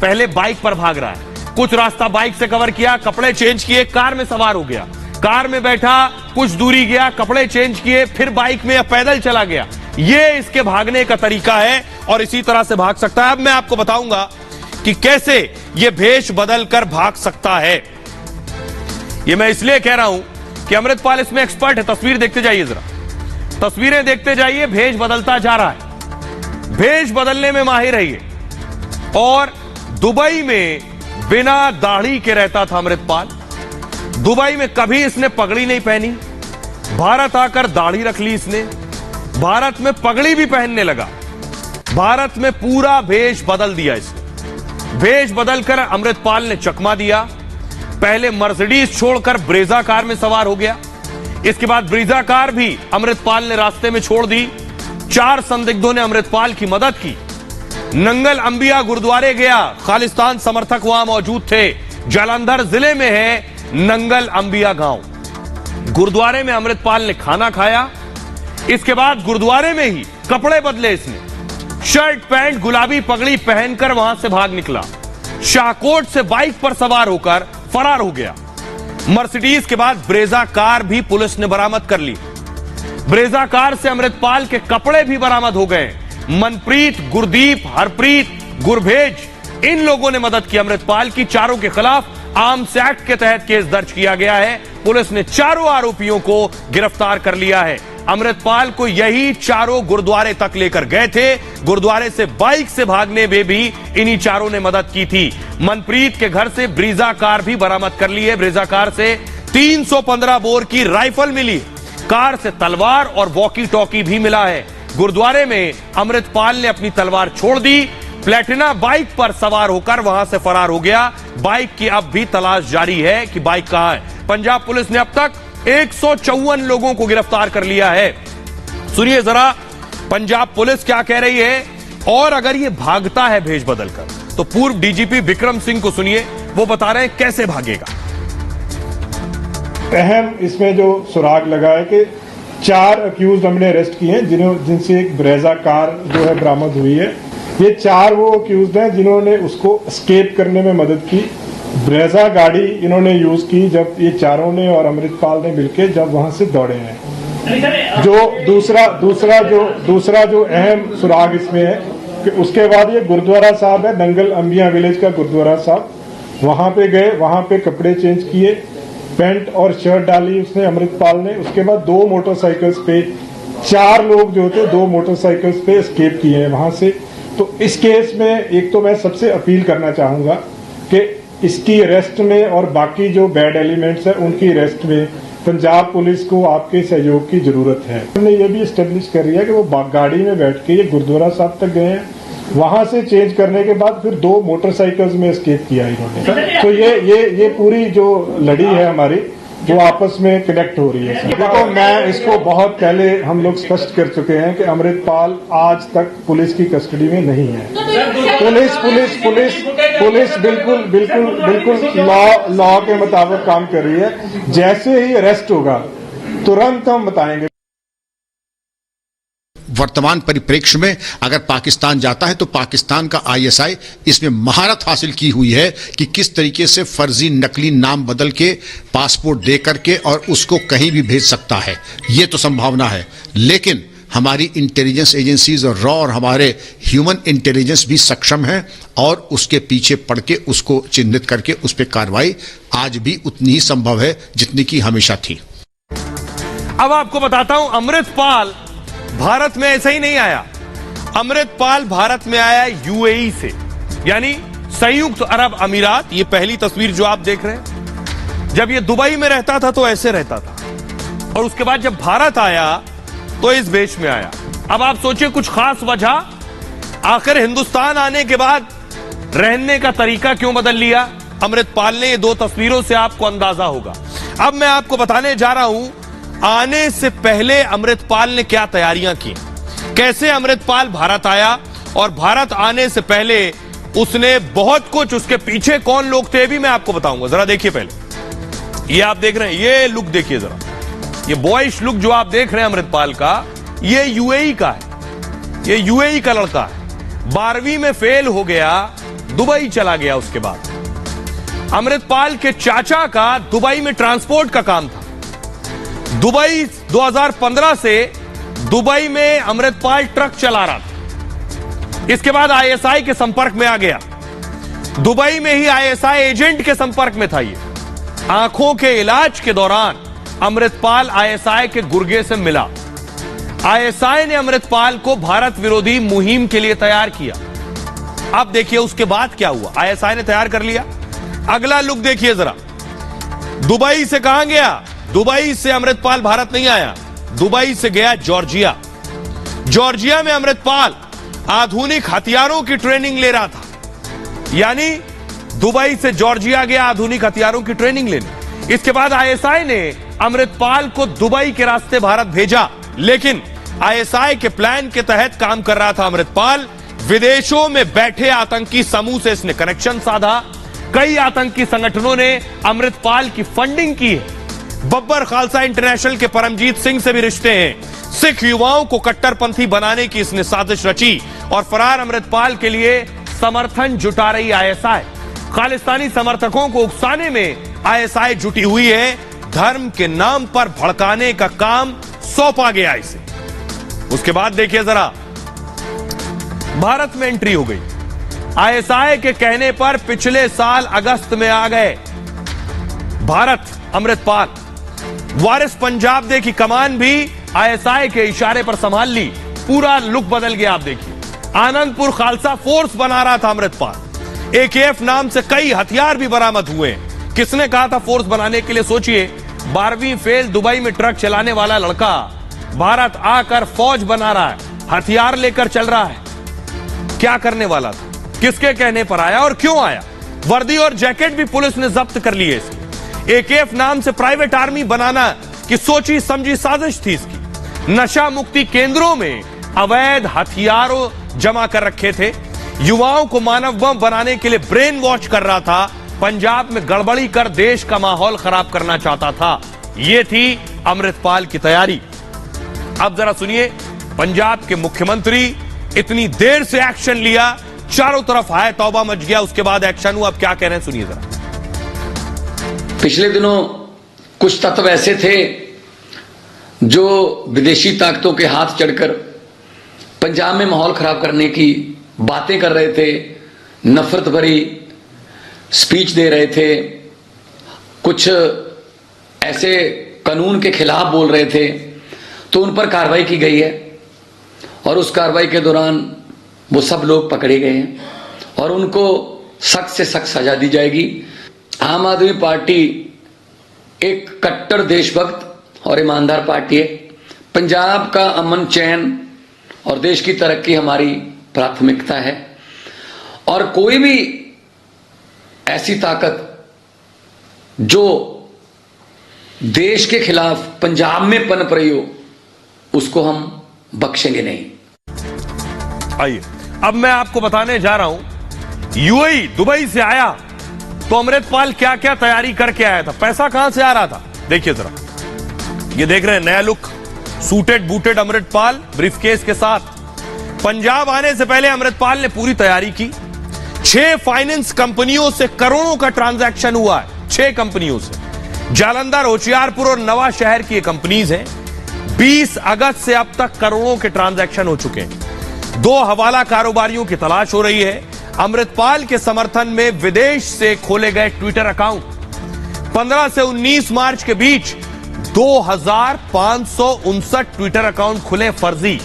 पहले बाइक पर भाग रहा है, कुछ रास्ता बाइक से कवर किया, कपड़े चेंज किए, कार में सवार हो गया, कार में बैठा, कुछ दूरी गया, कपड़े चेंज किए, फिर बाइक में या पैदल चला गया। ये इसके भागने का तरीका है और इसी तरह से भाग सकता है। अब मैं आपको बताऊंगा कि कैसे ये भेष बदल कर भाग सकता है। ये मैं इसलिए कह रहा हूं कि अमृतपाल इसमें एक्सपर्ट है। तस्वीर देखते जाइए जरा, तस्वीरें देखते जाइए, भेष बदलता जा रहा है, भेष बदलने में माहिर है ये। और दुबई में बिना दाढ़ी के रहता था अमृतपाल, दुबई में कभी इसने पगड़ी नहीं पहनी, भारत आकर दाढ़ी रख ली इसने, भारत में पगड़ी भी पहनने लगा, भारत में पूरा भेष बदल दिया इसने। भेष बदलकर अमृतपाल ने चकमा दिया, पहले मर्सिडीज छोड़कर ब्रेजा कार में सवार हो गया, इसके बाद ब्रेजा कार भी अमृतपाल ने रास्ते में छोड़ दी। 4 संदिग्धों ने अमृतपाल की मदद की, नंगल अंबिया गुरुद्वारे गया, खालिस्तान समर्थक वहां मौजूद थे। जालंधर जिले में है नंगल अंबिया गांव, गुरुद्वारे में अमृतपाल ने खाना खाया, इसके बाद गुरुद्वारे में ही कपड़े बदले इसने, शर्ट पैंट गुलाबी पगड़ी पहनकर वहां से भाग निकला, शाहकोट से बाइक पर सवार होकर फरार हो गया। मर्सिडीज के बाद ब्रेजा कार भी पुलिस ने बरामद कर ली। ब्रेजा कार से अमृतपाल के कपड़े भी बरामद हो गए। मनप्रीत, गुरदीप, हरप्रीत, गुरभेज, इन लोगों ने मदद की अमृतपाल की। चारों के खिलाफ आर्म्स एक्ट के तहत केस दर्ज किया गया है। पुलिस ने चारों आरोपियों को गिरफ्तार कर लिया है। अमृतपाल को यही चारों गुरुद्वारे तक लेकर गए थे। गुरुद्वारे से बाइक से भागने में भी इन्हीं चारों ने मदद की थी। मनप्रीत के घर से ब्रीजा कार भी बरामद कर ली है। ब्रीजा कार से 315 बोर की राइफल मिली। कार से तलवार और वॉकी टॉकी भी मिला है। गुरुद्वारे में अमृतपाल ने अपनी तलवार छोड़ दी। प्लेटिना बाइक पर सवार होकर वहां से फरार हो गया। बाइक की अब भी तलाश जारी है कि बाइक कहां है। पंजाब पुलिस ने अब तक 154 लोगों को गिरफ्तार कर लिया है। सुनिए जरा पंजाब पुलिस क्या कह रही है, और अगर ये भागता है भेष बदलकर तो पूर्व डीजीपी विक्रम सिंह को सुनिए, वो बता रहे हैं कैसे भागेगा।
अहम इसमें जो सुराग लगा है कि 4 अक्यूज हमने अरेस्ट किए हैं, जिनसे एक ब्रेजा कार जो है बरामद हुई है। ये 4 वो अक्यूज हैं जिन्होंने उसको एस्केप करने में मदद की। ब्रेजा गाड़ी इन्होंने यूज की जब ये चारों ने और अमृतपाल ने मिलकर जब वहां से दौड़े हैं। जो दूसरा जो अहम सुराग इसमें है कि उसके बाद ये गुरुद्वारा साहब है, दंगल अंबिया विलेज का गुरुद्वारा साहब, वहां पे गए, वहां पे कपड़े चेंज किए, पैंट और शर्ट डाली उसने अमृतपाल ने। उसके बाद 2 मोटरसाइकिल्स पे 4 लोग जो थे 2 मोटरसाइकिल्स पे एस्केप किए हैं वहां से। तो इस केस में एक तो मैं सबसे अपील करना चाहूंगा कि इसकी अरेस्ट में और बाकी जो बैड एलिमेंट्स है उनकी अरेस्ट में पंजाब पुलिस को आपके सहयोग की जरूरत है। हमने ये भी एस्टेब्लिश कर लिया कि वो गाड़ी में बैठ के ये गुरुद्वारा साहब तक गए हैं, वहां से चेंज करने के बाद फिर 2 मोटरसाइकिल्स में एस्केप किया इन्होंने। तो ये पूरी जो लड़ी है हमारी वो आपस में कनेक्ट हो रही है। देखो मैं इसको बहुत पहले हम लोग स्पष्ट कर चुके हैं कि अमृतपाल आज तक पुलिस की कस्टडी में नहीं है। पुलिस बिल्कुल लॉ के मुताबिक काम कर रही है। जैसे ही अरेस्ट होगा तुरंत हम बताएंगे।
वर्तमान परिप्रेक्ष्य में अगर पाकिस्तान जाता है तो पाकिस्तान का आईएसआई इसमें महारत हासिल की हुई है कि किस तरीके से फर्जी नकली नाम बदल के पासपोर्ट दे करके और उसको कहीं भी भेज सकता है। ये तो संभावना है, लेकिन हमारी इंटेलिजेंस एजेंसीज और रॉ और हमारे ह्यूमन इंटेलिजेंस भी सक्षम है और उसके पीछे पड़ के उसको चिन्हित करके उस पर कार्रवाई आज भी उतनी ही संभव है जितनी की हमेशा थी।
अब आपको बताता हूं, अमृतपाल भारत में ऐसे ही नहीं आया। अमृतपाल भारत में आया यूएई से, यानी संयुक्त अरब अमीरात। ये पहली तस्वीर जो आप देख रहे हैं, जब ये दुबई में रहता था तो ऐसे रहता था, और उसके बाद जब भारत आया तो इस वेश में आया। अब आप सोचिए कुछ खास वजह, आखिर हिंदुस्तान आने के बाद रहने का तरीका क्यों बदल लिया अमृतपाल ने? ये 2 तस्वीरों से आपको अंदाजा होगा। अब मैं आपको बताने जा रहा हूं आने से पहले अमृतपाल ने क्या तैयारियां की, कैसे अमृतपाल भारत आया, और भारत आने से पहले उसने बहुत कुछ, उसके पीछे कौन लोग थे भी मैं आपको बताऊंगा। जरा देखिए पहले, ये आप देख रहे हैं, ये लुक देखिए जरा, ये बॉयश लुक जो आप देख रहे हैं अमृतपाल का, ये यूएई का है। ये यूएई का लड़का है, 12वीं में फेल हो गया, दुबई चला गया। उसके बाद अमृतपाल के चाचा का दुबई में ट्रांसपोर्ट का काम था। दुबई 2015 से दुबई में अमृतपाल ट्रक चला रहा था। इसके बाद आईएसआई के संपर्क में आ गया। दुबई में ही आईएसआई एजेंट के संपर्क में था। ये आंखों के इलाज के दौरान अमृतपाल आईएसआई के गुर्गे से मिला। आईएसआई ने अमृतपाल को भारत विरोधी मुहिम के लिए तैयार किया। अब देखिए उसके बाद क्या हुआ। आईएसआई ने तैयार कर लिया। अगला लुक देखिए जरा, दुबई से कहां गया? दुबई से अमृतपाल भारत नहीं आया, दुबई से गया जॉर्जिया। जॉर्जिया में अमृतपाल आधुनिक हथियारों की ट्रेनिंग ले रहा था, यानी दुबई से जॉर्जिया गया आधुनिक हथियारों की ट्रेनिंग लेने। इसके बाद आईएसआई ने अमृतपाल को दुबई के रास्ते भारत भेजा, लेकिन आईएसआई के प्लान के तहत काम कर रहा था अमृतपाल। विदेशों में बैठे आतंकी समूह से इसने कनेक्शन साधा। कई आतंकी संगठनों ने अमृतपाल की फंडिंग की है। बब्बर खालसा इंटरनेशनल के परमजीत सिंह से भी रिश्ते हैं। सिख युवाओं को कट्टरपंथी बनाने की इसने साजिश रची और फरार अमृतपाल के लिए समर्थन जुटा रही आईएसआई। खालिस्तानी समर्थकों को उकसाने में आईएसआई जुटी हुई है। धर्म के नाम पर भड़काने का काम सौंपा गया इसे। उसके बाद देखिए जरा, भारत में एंट्री हो गई। आईएसआई के कहने पर पिछले साल अगस्त में आ गए भारत अमृतपाल। वारिस पंजाब दे की कमान भी आईएसआई के इशारे पर संभाल ली। पूरा लुक बदल गया। आप देखिए, आनंदपुर खालसा फोर्स बना रहा था अमृतपाल। एकेएफ नाम से कई हथियार भी बरामद हुए। किसने कहा था फोर्स बनाने के लिए? सोचिए, 12वीं फेल दुबई में ट्रक चलाने वाला लड़का भारत आकर फौज बना रहा है, हथियार लेकर चल रहा है। क्या करने वाला था? किसके कहने पर आया और क्यों आया? वर्दी और जैकेट भी पुलिस ने जब्त कर लिए इसकी। एकेएफ नाम से प्राइवेट आर्मी बनाना की सोची समझी साजिश थी इसकी। नशा मुक्ति केंद्रों में अवैध हथियारों जमा कर रखे थे। युवाओं को मानव बम बनाने के लिए ब्रेन वॉश कर रहा था। पंजाब में गड़बड़ी कर देश का माहौल खराब करना चाहता था। यह थी अमृतपाल की तैयारी। अब जरा सुनिए, पंजाब के मुख्यमंत्री इतनी देर से एक्शन लिया, चारों तरफ हाय तौबा मच गया, उसके बाद एक्शन हुआ। अब क्या कह रहे हैं सुनिए जरा।
पिछले दिनों कुछ तत्व ऐसे थे जो विदेशी ताकतों के हाथ चढ़कर पंजाब में माहौल खराब करने की बातें कर रहे थे, नफरत भरी स्पीच दे रहे थे, कुछ ऐसे कानून के खिलाफ बोल रहे थे। तो उन पर कार्रवाई की गई है और उस कार्रवाई के दौरान वो सब लोग पकड़े गए हैं और उनको सख्त से सख्त सजा दी जाएगी। आम आदमी पार्टी एक कट्टर देशभक्त और ईमानदार पार्टी है। पंजाब का अमन चैन और देश की तरक्की हमारी प्राथमिकता है और कोई भी ऐसी ताकत जो देश के खिलाफ पंजाब में पनप रही हो, उसको हम बख्शेंगे नहीं।
आइए, अब मैं आपको बताने जा रहा हूं, यूएई दुबई से आया तो अमृतपाल क्या क्या तैयारी करके आया था, पैसा कहां से आ रहा था। देखिए जरा, ये देख रहे हैं नया look, suited booted Amritpal briefcase के साथ। पंजाब आने से पहले अमृतपाल ने पूरी तैयारी की। 6 फाइनेंस कंपनियों से करोड़ों का ट्रांजैक्शन हुआ है। 6 कंपनियों से, जालंधर, होशियारपुर और नवा शहर की ये कंपनीज हैं। 20 अगस्त से अब तक करोड़ों के ट्रांजैक्शन हो चुके हैं। 2 हवाला कारोबारियों की तलाश हो रही है। अमृतपाल के समर्थन में विदेश से खोले गए ट्विटर अकाउंट। 15 से 19 मार्च के बीच 2559 ट्विटर अकाउंट खुले फर्जी।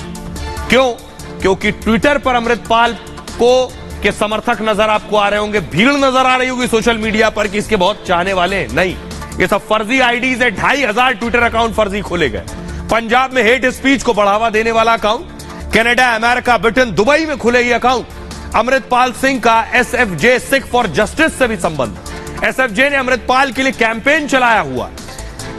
क्यों? क्योंकि ट्विटर पर अमृतपाल को के समर्थक नजर आपको आ रहे होंगे, भीड़ नजर आ रही होगी सोशल मीडिया पर कि इसके बहुत चाहने वाले हैं। नहीं, ये सब फर्जी आईडीज है। 2500 ट्विटर अकाउंट फर्जी खोले गए। पंजाब में हेट स्पीच को बढ़ावा देने वाला account, Canada, America, Britain, Dubai में खुले ये अकाउंट। अमृतपाल सिंह का एसएफजे सिख फॉर जस्टिस से भी संबंध। एसएफजे ने अमृतपाल के लिए कैंपेन चलाया हुआ।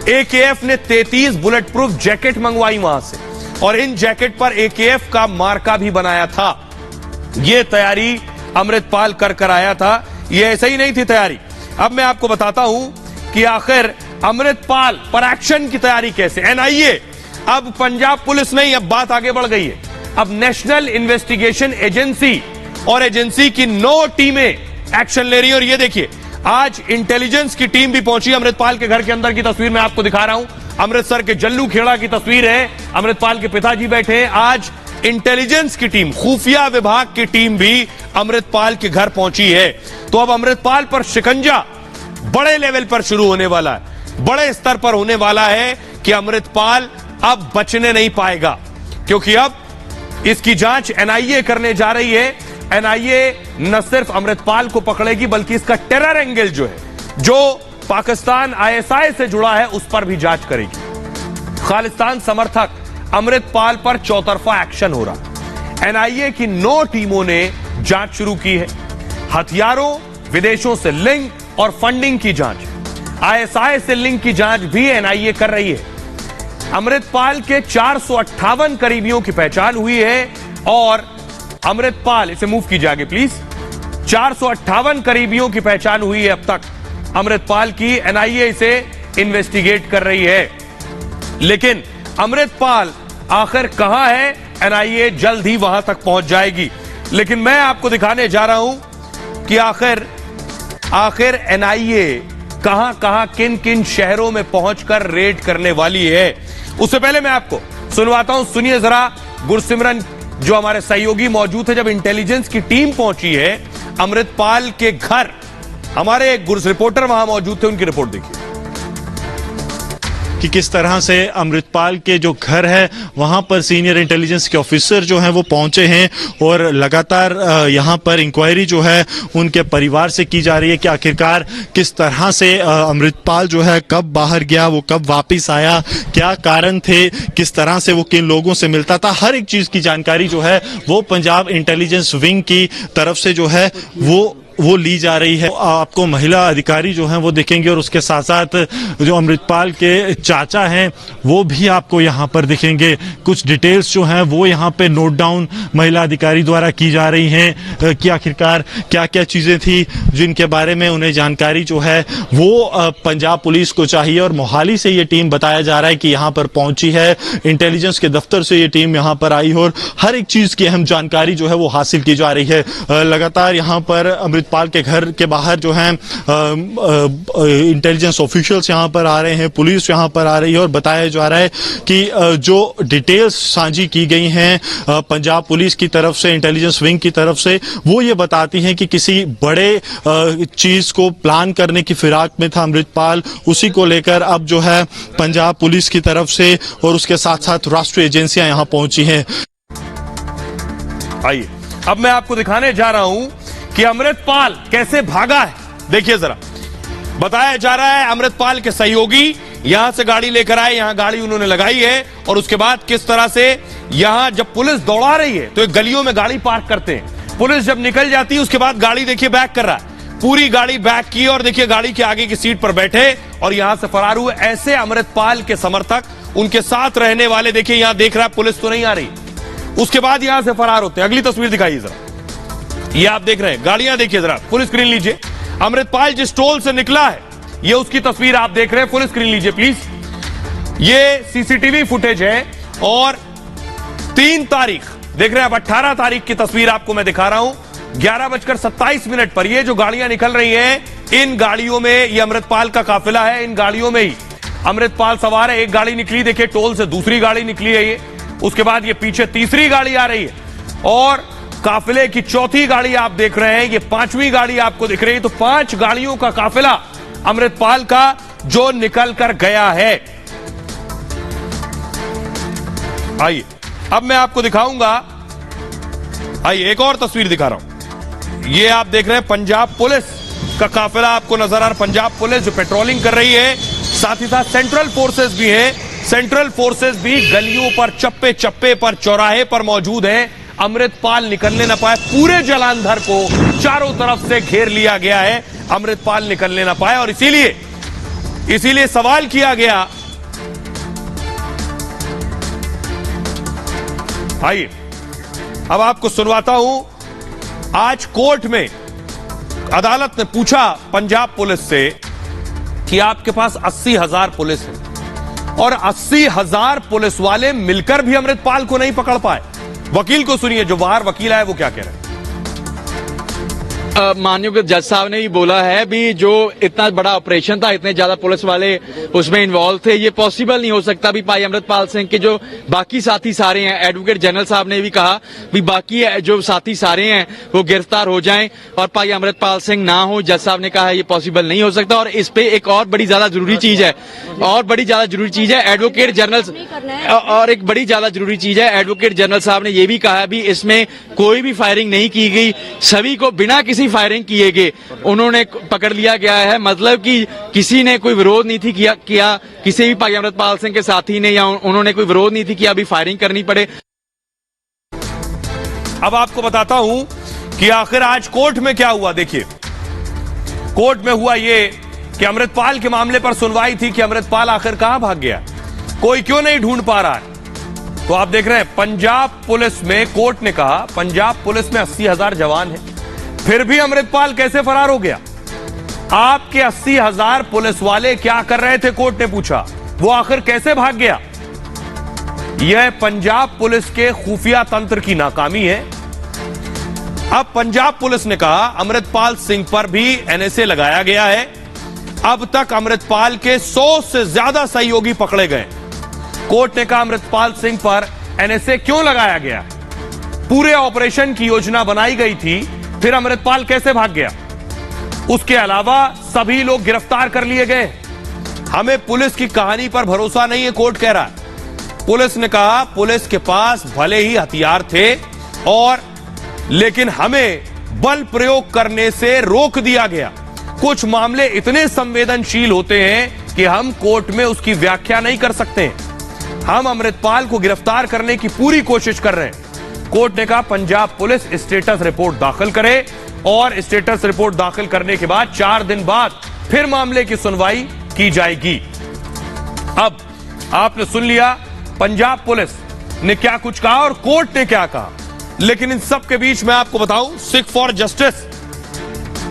एकेएफ ने 33 बुलेट प्रूफ जैकेट मंगवाई वहां से और इन जैकेट पर एकेएफ का मार्का भी बनाया था। यह तैयारी अमृतपाल कर आया था। यह ऐसे ही नहीं थी तैयारी। अब मैं आपको बताता हूं कि आखिर अमृतपाल पर एक्शन की तैयारी कैसे। एनआईए, अब पंजाब पुलिस नहीं, अब बात आगे बढ़ गई है। अब नेशनल इन्वेस्टिगेशन एजेंसी और एजेंसी की 9 टीमें एक्शन ले रही है। और ये देखिए, आज इंटेलिजेंस की टीम भी पहुंची अमृतपाल के घर के अंदर की तस्वीर मैं आपको दिखा रहा हूं। अमृतसर के जल्लू खेड़ा की तस्वीर है। अमृतपाल के पिताजी बैठे हैं। आज इंटेलिजेंस की टीम, खुफिया विभाग की टीम भी अमृतपाल के घर पहुंची है। तो अब अमृतपाल पर शिकंजा बड़े लेवल पर शुरू होने वाला है, बड़े स्तर पर होने वाला है कि अमृतपाल अब बचने नहीं पाएगा, क्योंकि अब इसकी जांच एनआईए करने जा रही है। एनआईए न सिर्फ अमृतपाल को पकड़ेगी बल्कि इसका टेरर एंगल जो है, जो पाकिस्तान आईएसआई से जुड़ा है, उस पर भी जांच करेगी। खालिस्तान समर्थक अमृतपाल पर चौतरफा एक्शन हो रहा। एनआईए की 9 टीमों ने जांच शुरू की है। हथियारों, विदेशों से लिंक और फंडिंग की जांच, आईएसआई से लिंक की जांच भी एनआईए कर रही है। अमृतपाल के 458 करीबियों की पहचान हुई है और अमृतपाल, इसे मूव कीजिए आगे प्लीज, 458 करीबियों की पहचान हुई है अब तक अमृतपाल की। एनआईए इसे इन्वेस्टिगेट कर रही है। लेकिन अमृतपाल आखिर कहां है, एनआईए जल्द ही वहां तक पहुंच जाएगी। लेकिन मैं आपको दिखाने जा रहा हूं कि आखिर एनआईए कहां किन किन शहरों में पहुंचकर रेड करने वाली है। उससे पहले मैं आपको सुनवाता हूं, सुनिए जरा गुरसिमरन जो हमारे सहयोगी मौजूद है, जब इंटेलिजेंस की टीम पहुंची है अमृतपाल के घर, हमारे एक गुरस रिपोर्टर वहां मौजूद थे, उनकी रिपोर्ट देखिए
कि किस तरह से अमृतपाल के जो घर है वहां पर सीनियर इंटेलिजेंस के ऑफिसर जो हैं वो पहुंचे हैं और लगातार यहां पर इंक्वायरी जो है उनके परिवार से की जा रही है कि आखिरकार किस तरह से अमृतपाल जो है कब बाहर गया, वो कब वापस आया, क्या कारण थे, किस तरह से वो किन लोगों से मिलता था, हर एक चीज की जानकारी जो है वो पंजाब इंटेलिजेंस विंग की तरफ से जो है वो ली जा रही है। आपको महिला अधिकारी जो हैं वो दिखेंगे और उसके साथ साथ जो अमृतपाल के चाचा हैं वो भी आपको यहाँ पर दिखेंगे। कुछ डिटेल्स जो हैं वो यहाँ पे नोट डाउन महिला अधिकारी द्वारा की जा रही हैं कि आखिरकार क्या क्या चीजें थी जिनके बारे में उन्हें जानकारी जो है वो पंजाब पुलिस को चाहिए। और मोहाली से ये टीम बताया जा रहा है कि यहाँ पर पहुंची है, इंटेलिजेंस के दफ्तर से ये टीम यहाँ पर आई और हर एक चीज की अहम जानकारी जो है वो हासिल की जा रही है। लगातार यहाँ पर अमृतपाल के घर के बाहर जो है इंटेलिजेंस ऑफिशियल्स यहाँ पर आ रहे हैं, पुलिस यहाँ पर आ रही है और बताया जा रहा है कि जो डिटेल्स साझी की गई हैं पंजाब पुलिस की तरफ से, इंटेलिजेंस विंग की तरफ से, वो ये बताती हैं कि किसी बड़े चीज को प्लान करने की फिराक में था अमृतपाल, उसी को लेकर अब जो है पंजाब पुलिस की तरफ से और उसके साथ साथ राष्ट्रीय एजेंसियां यहाँ पहुंची हैं।
आइए अब मैं आपको दिखाने जा रहा हूं कि अमृतपाल कैसे भागा है। देखिए जरा, बताया जा रहा है अमृतपाल के सहयोगी यहां से गाड़ी लेकर आए, यहां गाड़ी उन्होंने लगाई है और उसके बाद किस तरह से यहां जब पुलिस दौड़ा रही है तो एक गलियों में गाड़ी पार्क करते हैं, पुलिस जब निकल जाती है उसके बाद गाड़ी देखिए बैक कर रहा है, पूरी गाड़ी बैक की और देखिए गाड़ी के आगे की सीट पर बैठे और यहां से फरार हुए। ऐसे अमृतपाल के समर्थक, उनके साथ रहने वाले, देखिए यहां देख रहा है पुलिस तो नहीं आ रही, उसके बाद यहां से फरार होते हैं। अगली तस्वीर दिखाइए जरा, ये आप देख रहे हैं गाड़ियां, देखिए जरा फुल स्क्रीन लीजिए। अमृतपाल जिस टोल से निकला है ये उसकी तस्वीर आप देख रहे हैं, फुल स्क्रीन लीजिए प्लीज। ये सीसीटीवी फुटेज है और 3 तारीख देख रहे हैं, अब 18 तारीख की तस्वीर आपको मैं दिखा रहा हूं। 11:27 पर ये जो गाड़ियां निकल रही हैं, इन गाड़ियों में ये अमृतपाल का काफिला है, इन गाड़ियों में ही अमृतपाल सवार है। एक गाड़ी निकली देखिए टोल से, दूसरी गाड़ी निकली है ये, उसके बाद ये पीछे तीसरी गाड़ी आ रही है और काफिले की चौथी गाड़ी आप देख रहे हैं, ये 5वीं गाड़ी आपको दिख रही है। तो 5 गाड़ियों का काफिला अमृतपाल का जो निकल कर गया है। आइए अब मैं आपको दिखाऊंगा, आइए एक और तस्वीर दिखा रहा हूं। ये आप देख रहे हैं पंजाब पुलिस का काफिला आपको नजर आ रहा है, पंजाब पुलिस जो पेट्रोलिंग कर रही है, साथ ही साथ सेंट्रल फोर्सेस भी है। सेंट्रल फोर्सेस भी गलियों पर, चप्पे चप्पे पर, चौराहे पर मौजूद है। अमृतपाल निकलने न पाए, पूरे जलंधर को चारों तरफ से घेर लिया गया है, अमृतपाल निकलने न पाए और इसीलिए सवाल किया गया। आइए अब आपको सुनवाता हूं, आज कोर्ट में अदालत ने पूछा पंजाब पुलिस से कि आपके पास 80,000 पुलिस है और 80,000 पुलिस वाले मिलकर भी अमृतपाल को नहीं पकड़ पाए। वकील को सुनिए, जो बाहर वकील आया वो क्या कह रहे हैं।
माननीय जज साहब ने भी बोला है भी जो इतना बड़ा ऑपरेशन था, इतने ज्यादा पुलिस वाले उसमें इन्वॉल्व थे, ये पॉसिबल नहीं हो सकता भी भाई अमृतपाल सिंह के जो बाकी साथी सारे हैं। एडवोकेट जनरल साहब ने भी कहा भी बाकी जो साथी सारे हैं वो गिरफ्तार हो जाएं और भाई अमृतपाल सिंह ना हो। जज साहब ने कहा ये पॉसिबल नहीं हो सकता। और इस पे एक और बड़ी ज्यादा जरूरी चीज है, एडवोकेट जनरल, और एक बड़ी ज्यादा जरूरी चीज है, एडवोकेट जनरल साहब ने ये भी कहा भी इसमें कोई भी फायरिंग नहीं की गई, सभी को बिना किसी फायरिंग किए गए उन्होंने पकड़ लिया गया है। मतलब कि किसी ने कोई विरोध नहीं थी किया किसी भी भाई अमृतपाल सिंह के साथी ने, या उन्होंने कोई विरोध नहीं थी कि अभी फायरिंग करनी पड़े।
अब आपको बताता हूं कि आखिर आज कोर्ट में क्या हुआ। देखिए कोर्ट में हुआ ये कि अमृतपाल के मामले पर सुनवाई थी कि अमृतपाल आखिर कहां भाग गया, कोई क्यों नहीं ढूंढ पा रहा है। तो आप देख रहे हैं पंजाब पुलिस में, कोर्ट ने कहा पंजाब पुलिस में 80,000 जवान है, फिर भी अमृतपाल कैसे फरार हो गया। आपके 80,000 पुलिस वाले क्या कर रहे थे, कोर्ट ने पूछा, वो आखिर कैसे भाग गया। यह पंजाब पुलिस के खुफिया तंत्र की नाकामी है। अब पंजाब पुलिस ने कहा अमृतपाल सिंह पर भी एनएसए लगाया गया है। अब तक अमृतपाल के 100 से ज्यादा सहयोगी पकड़े गए कोर्ट ने कहा अमृतपाल सिंह पर एनएसए क्यों लगाया गया? पूरे ऑपरेशन की योजना बनाई गई थी, फिर अमृतपाल कैसे भाग गया? उसके अलावा सभी लोग गिरफ्तार कर लिए गए। हमें पुलिस की कहानी पर भरोसा नहीं है, कोर्ट कह रहा है। पुलिस ने कहा पुलिस के पास भले ही हथियार थे और लेकिन हमें बल प्रयोग करने से रोक दिया गया। कुछ मामले इतने संवेदनशील होते हैं कि हम कोर्ट में उसकी व्याख्या नहीं कर सकते। हम अमृतपाल को गिरफ्तार करने की पूरी कोशिश कर रहे हैं। कोर्ट ने कहा पंजाब पुलिस स्टेटस रिपोर्ट दाखिल करे और स्टेटस रिपोर्ट दाखिल करने के बाद 4 दिन बाद फिर मामले की सुनवाई की जाएगी। अब आपने सुन लिया पंजाब पुलिस ने क्या कुछ कहा और कोर्ट ने क्या कहा, लेकिन इन सब के बीच मैं आपको बताऊं, सिख फॉर जस्टिस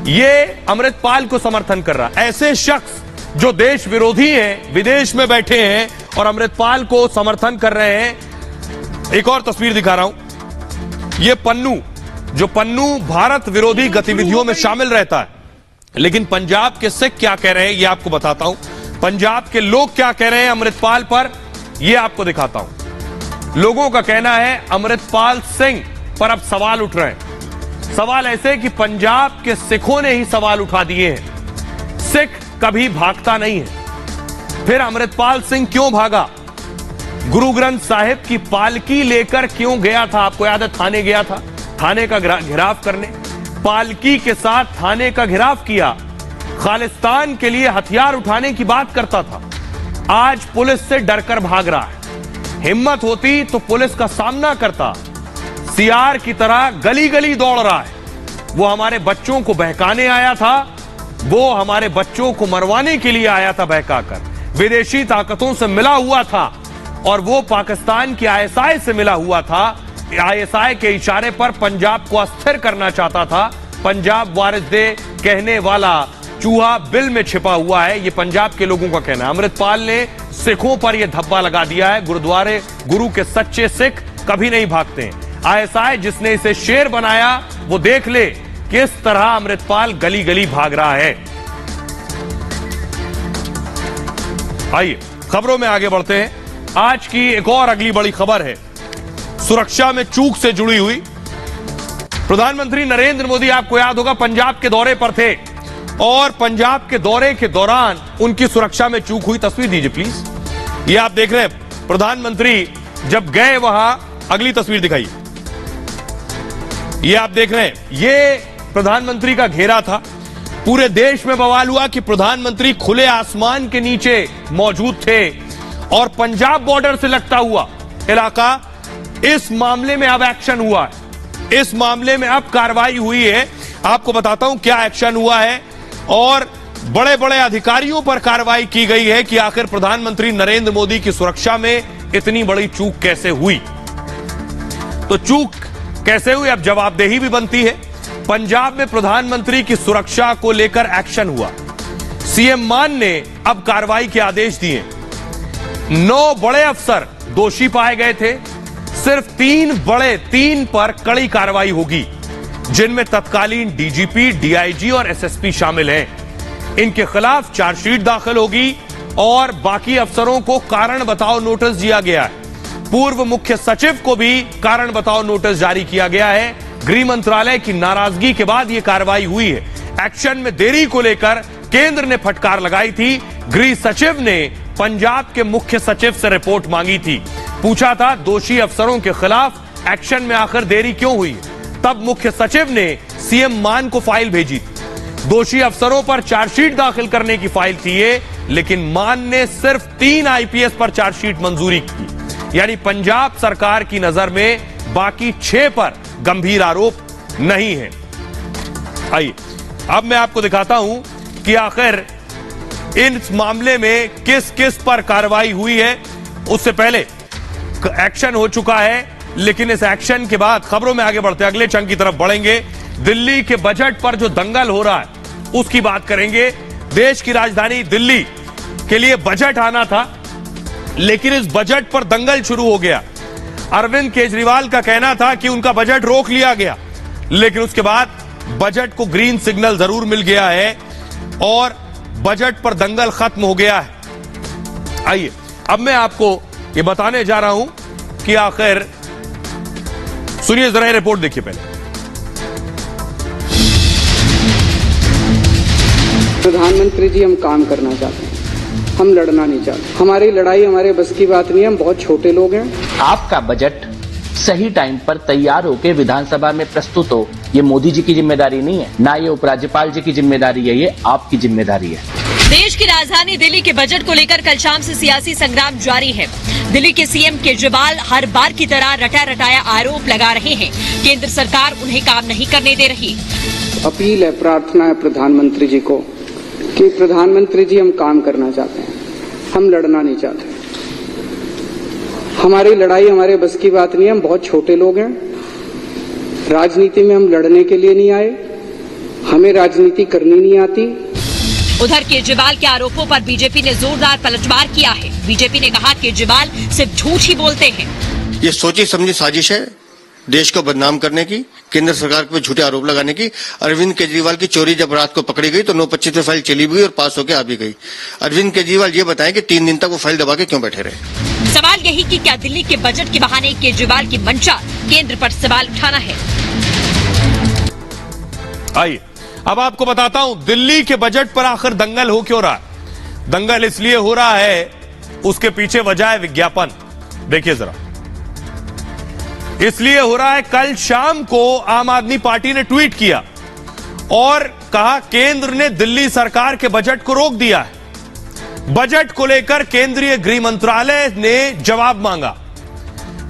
ये अमृतपाल को समर्थन कर रहा है। ऐसे शख्स जो देश विरोधी हैं, विदेश में बैठे हैं और अमृतपाल को समर्थन कर रहे हैं। एक और तस्वीर दिखा रहा हूं, ये पन्नू भारत विरोधी गतिविधियों में शामिल रहता है, लेकिन पंजाब के सिख क्या कह रहे हैं ये आपको बताता हूं। पंजाब के लोग क्या कह रहे हैं अमृतपाल पर ये आपको दिखाता हूं। लोगों का कहना है अमृतपाल सिंह पर अब सवाल उठ रहे हैं। सवाल ऐसे कि पंजाब के सिखों ने ही सवाल उठा दिए हैं। सिख कभी भागता नहीं है, फिर अमृतपाल सिंह क्यों भागा? गुरु ग्रंथ साहिब की पालकी लेकर क्यों गया था? आपको याद है थाने गया था, थाने का घेराव करने, पालकी के साथ थाने का घेराव किया। खालिस्तान के लिए हथियार उठाने की बात करता था। आज पुलिस से डरकर भाग रहा है। हिम्मत होती तो पुलिस का सामना करता। सियार की तरह गली गली दौड़ रहा है। वो हमारे बच्चों को बहकाने आया था, वो हमारे बच्चों को मरवाने के लिए आया था बहकाकर। विदेशी ताकतों से मिला हुआ था और वो पाकिस्तान की आईएसआई से मिला हुआ था। आईएसआई के इशारे पर पंजाब को अस्थिर करना चाहता था। पंजाब वारिस दे कहने वाला चूहा बिल में छिपा हुआ है, ये पंजाब के लोगों का कहना है। अमृतपाल ने सिखों पर यह धब्बा लगा दिया है। गुरुद्वारे गुरु के सच्चे सिख कभी नहीं भागते हैं। आईएसआई जिसने इसे शेर बनाया वो देख ले किस तरह अमृतपाल गली गली भाग रहा है। आइए खबरों में आगे बढ़ते हैं। आज की एक और अगली बड़ी खबर है सुरक्षा में चूक से जुड़ी हुई। प्रधानमंत्री नरेंद्र मोदी आपको याद होगा पंजाब के दौरे पर थे और पंजाब के दौरे के दौरान उनकी सुरक्षा में चूक हुई। तस्वीर दीजिए प्लीज। ये आप देख रहे हैं प्रधानमंत्री जब गए वहां, अगली तस्वीर दिखाइए। ये आप देख रहे हैं, ये प्रधानमंत्री का घेरा था। पूरे देश में बवाल हुआ कि प्रधानमंत्री खुले आसमान के नीचे मौजूद थे और पंजाब बॉर्डर से लगता हुआ इलाका, इस मामले में अब एक्शन हुआ है। इस मामले में अब कार्रवाई हुई है। आपको बताता हूं क्या एक्शन हुआ है और बड़े बड़े अधिकारियों पर कार्रवाई की गई है कि आखिर प्रधानमंत्री नरेंद्र मोदी की सुरक्षा में इतनी बड़ी चूक कैसे हुई। तो चूक कैसे हुई, अब जवाबदेही भी बनती है। पंजाब में प्रधानमंत्री की सुरक्षा को लेकर एक्शन हुआ। सीएम मान ने अब कार्रवाई के आदेश दिए। 9 बड़े अफसर दोषी पाए गए थे, सिर्फ 3 पर कड़ी कार्रवाई होगी, जिनमें तत्कालीन डीजीपी, डीआईजी और एसएसपी शामिल हैं। इनके खिलाफ चार्जशीट दाखिल होगी और बाकी अफसरों को कारण बताओ नोटिस दिया गया है। पूर्व मुख्य सचिव को भी कारण बताओ नोटिस जारी किया गया है। गृह मंत्रालय की नाराजगी के बाद यह कार्रवाई हुई है। एक्शन में देरी को लेकर केंद्र ने फटकार लगाई थी। गृह सचिव ने पंजाब के मुख्य सचिव से रिपोर्ट मांगी थी, पूछा था दोषी अफसरों के खिलाफ एक्शन में आखिर देरी क्यों हुई। तब मुख्य सचिव ने सीएम मान को फाइल भेजी। दोषी अफसरों पर चार्जशीट दाखिल करने की फाइल थी ये, लेकिन मान ने सिर्फ 3 आईपीएस पर चार्जशीट मंजूरी की। यानी पंजाब सरकार की नजर में बाकी 6 पर गंभीर आरोप नहीं है। आइए अब मैं आपको दिखाता हूं कि आखिर इस मामले में किस किस पर कार्रवाई हुई है। उससे पहले एक्शन हो चुका है, लेकिन इस एक्शन के बाद खबरों में आगे बढ़ते अगले चंग की तरफ बढ़ेंगे। दिल्ली के बजट पर जो दंगल हो रहा है उसकी बात करेंगे। देश की राजधानी दिल्ली के लिए बजट आना था, लेकिन इस बजट पर दंगल शुरू हो गया। अरविंद केजरीवाल का कहना था कि उनका बजट रोक लिया गया, लेकिन उसके बाद बजट को ग्रीन सिग्नल जरूर मिल गया है और बजट पर दंगल खत्म हो गया है। आइए अब मैं आपको ये बताने जा रहा हूं कि आखिर सुनिए जरा, रिपोर्ट देखिए पहले।
प्रधानमंत्री जी, हम काम करना चाहते हैं, हम लड़ना नहीं चाहते। हमारी लड़ाई हमारे बस की बात नहीं है, हम बहुत छोटे लोग हैं।
आपका बजट सही टाइम पर तैयार होकर विधानसभा में प्रस्तुत हो, ये मोदी जी की जिम्मेदारी नहीं है, ना ये उपराज्यपाल जी की जिम्मेदारी है, ये आपकी जिम्मेदारी है।
देश की राजधानी दिल्ली के बजट को लेकर कल शाम से सियासी संग्राम जारी है। दिल्ली के सीएम केजरीवाल हर बार की तरह रटा रटाया आरोप लगा रहे हैं। केंद्र सरकार उन्हें काम नहीं करने दे रही।
अपील है, प्रार्थना है प्रधानमंत्री जी को कि प्रधानमंत्री जी, हम काम करना चाहते हैं, हम लड़ना नहीं चाहते। हमारी लड़ाई हमारे बस की बात नहीं है, हम बहुत छोटे लोग हैं। राजनीति में हम लड़ने के लिए नहीं आए, हमें राजनीति करनी नहीं आती।
उधर केजरीवाल के आरोपों पर बीजेपी ने जोरदार पलटवार किया है। बीजेपी ने कहा केजरीवाल सिर्फ झूठ ही बोलते हैं।
ये सोची समझी साजिश है देश को बदनाम करने की, केंद्र सरकार पर झूठे आरोप लगाने की। अरविंद केजरीवाल की चोरी जब रात को पकड़ी गई तो 925 में फाइल चली भी गई और पास होकर आ भी गई। अरविंद केजरीवाल ये बताएं कि 3 दिन तक वो फाइल दबा के क्यों बैठे रहे।
सवाल यही कि क्या दिल्ली के बजट के बहाने केजरीवाल की मंशा केंद्र पर सवाल उठाना है।
आइए अब आपको बताता हूं दिल्ली के बजट पर आखिर दंगल हो क्यों रहा है। दंगल इसलिए हो रहा है, उसके पीछे वजह है विज्ञापन। देखिए जरा, इसलिए हो रहा है, कल शाम को आम आदमी पार्टी ने ट्वीट किया और कहा केंद्र ने दिल्ली सरकार के बजट को रोक दिया है। बजट को लेकर केंद्रीय गृह मंत्रालय ने जवाब मांगा।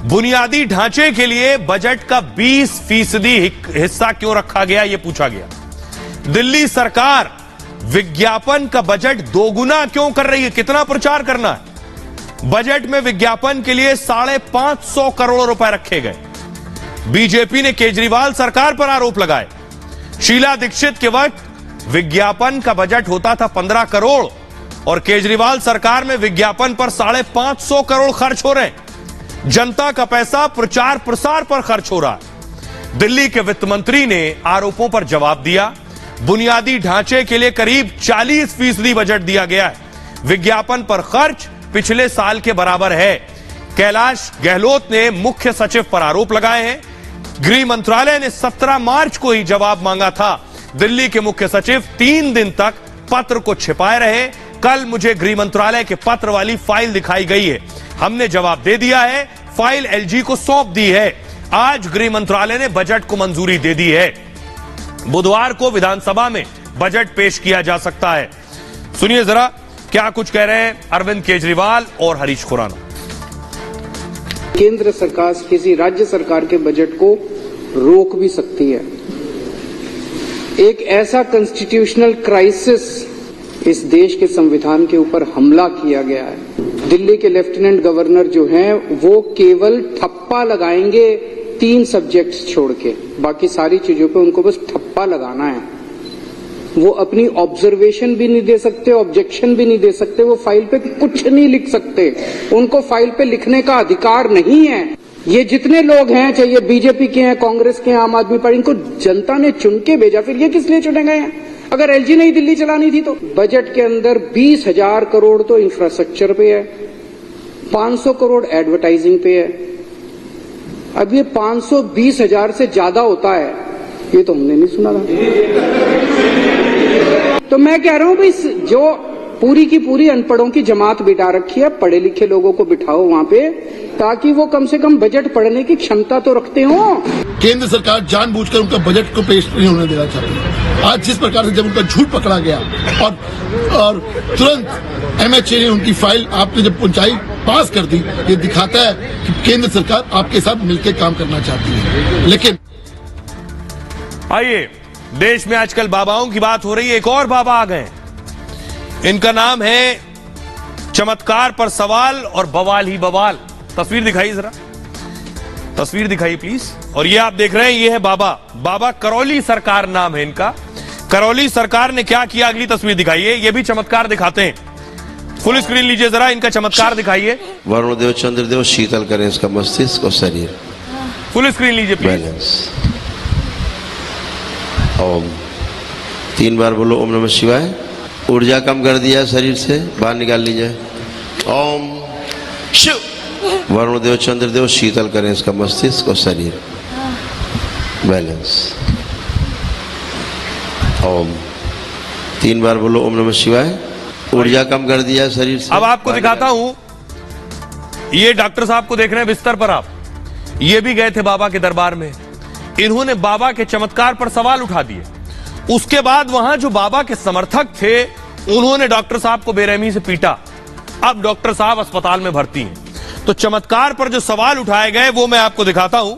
बुनियादी ढांचे के लिए बजट का 20% हिस्सा क्यों रखा गया, यह पूछा गया। दिल्ली सरकार विज्ञापन का बजट दोगुना क्यों कर रही है, कितना प्रचार करना है। बजट में विज्ञापन के लिए 550 करोड़ रुपए रखे गए। बीजेपी ने केजरीवाल सरकार पर आरोप लगाए। शीला दीक्षित के वक्त विज्ञापन का बजट होता था 15 करोड़ और केजरीवाल सरकार में विज्ञापन पर 550 करोड़ खर्च हो रहे हैं। जनता का पैसा प्रचार प्रसार पर खर्च हो रहा है। दिल्ली के वित्त मंत्री ने आरोपों पर जवाब दिया। बुनियादी ढांचे के लिए करीब 40% बजट दिया गया है। विज्ञापन पर खर्च पिछले साल के बराबर है। कैलाश गहलोत ने मुख्य सचिव पर आरोप लगाए हैं। गृह मंत्रालय ने 17 मार्च को ही जवाब मांगा था। दिल्ली के मुख्य सचिव 3 दिन तक पत्र को छिपाए रहे। कल मुझे गृह मंत्रालय के पत्र वाली फाइल दिखाई गई है, हमने जवाब दे दिया है, फाइल एलजी को सौंप दी है। आज गृह मंत्रालय ने बजट को मंजूरी दे दी है। बुधवार को विधानसभा में बजट पेश किया जा सकता है। सुनिए जरा क्या कुछ कह रहे हैं अरविंद केजरीवाल और हरीश खुराना।
केंद्र सरकार किसी राज्य सरकार के बजट को रोक भी सकती है। एक ऐसा कॉन्स्टिट्यूशनल क्राइसिस इस देश के संविधान के ऊपर हमला किया गया है। दिल्ली के लेफ्टिनेंट गवर्नर जो हैं वो केवल ठप्पा लगाएंगे 3 सब्जेक्ट्स छोड़ के, बाकी सारी चीजों पे उनको बस ठप्पा लगाना है। वो अपनी ऑब्जर्वेशन भी नहीं दे सकते, ऑब्जेक्शन भी नहीं दे सकते, वो फाइल पे कुछ नहीं लिख सकते। उनको फाइल पे लिखने का अधिकार नहीं है। ये जितने लोग हैं, चाहे ये बीजेपी के हैं, कांग्रेस के हैं, आम आदमी पार्टी, इनको जनता ने चुन के भेजा, फिर ये किस लिए चुने गए हैं? अगर एलजी ने ही दिल्ली चलानी थी तो। बजट के अंदर 20,000 करोड़ तो इंफ्रास्ट्रक्चर पे है, 500 करोड़ एडवर्टाइजिंग पे है। अब ये 520,000 से ज्यादा होता है, ये तो हमने नहीं सुना था। तो मैं कह रहा हूं भाई, जो पूरी की पूरी अनपढ़ों की जमात बिठा रखी है, पढ़े लिखे लोगों को बिठाओ वहां पे, ताकि वो कम से कम बजट पढ़ने की क्षमता तो रखते हो।
केंद्र सरकार जानबूझकर उनका बजट को पेश नहीं होने देना चाहती। आज जिस प्रकार से जब उनका झूठ पकड़ा गया और तुरंत एमएचए ने उनकी फाइल आपने जब पहुंचाई, पास कर दी, ये दिखाता है कि केंद्र सरकार आपके साथ मिलकर काम करना चाहती है। लेकिन
आइए, देश में आजकल बाबाओं की बात हो रही है। एक और बाबा आ गए, इनका नाम है चमत्कार पर सवाल और बवाल ही बवाल। तस्वीर दिखाइए जरा, तस्वीर दिखाइए प्लीज। और ये आप देख रहे हैं, ये है बाबा करौली सरकार नाम है इनका। करौली सरकार ने क्या किया, अगली तस्वीर दिखाइए। ये भी चमत्कार दिखाते हैं, फुल स्क्रीन लीजिए जरा, इनका चमत्कार दिखाइए।
वरुणदेव चंद्रदेव शीतल करें इसका मस्तिष्क और शरीर।
फुल स्क्रीन लीजिए प्लीज।
ओम 3 बार बोलो ओम नमः शिवाय। ऊर्जा कम कर दिया शरीर से, बाहर निकाल लीजिए। ओम शिव वरुण देव चंद्रदेव शीतल करें इसका मस्तिष्क और शरीर। बैलेंस। ओम 3 बार बोलो ओम नमः शिवाय। ऊर्जा कम कर दिया शरीर से।
अब आपको दिखाता हूं, ये डॉक्टर साहब को देख रहे हैं बिस्तर पर आप, ये भी गए थे बाबा के दरबार में। इन्होंने बाबा के चमत्कार पर सवाल उठा दिए। उसके बाद वहां जो बाबा के समर्थक थे उन्होंने डॉक्टर साहब को बेरहमी से पीटा। अब डॉक्टर साहब अस्पताल में भर्ती हैं। तो चमत्कार पर जो सवाल उठाए गए वो मैं आपको दिखाता हूं।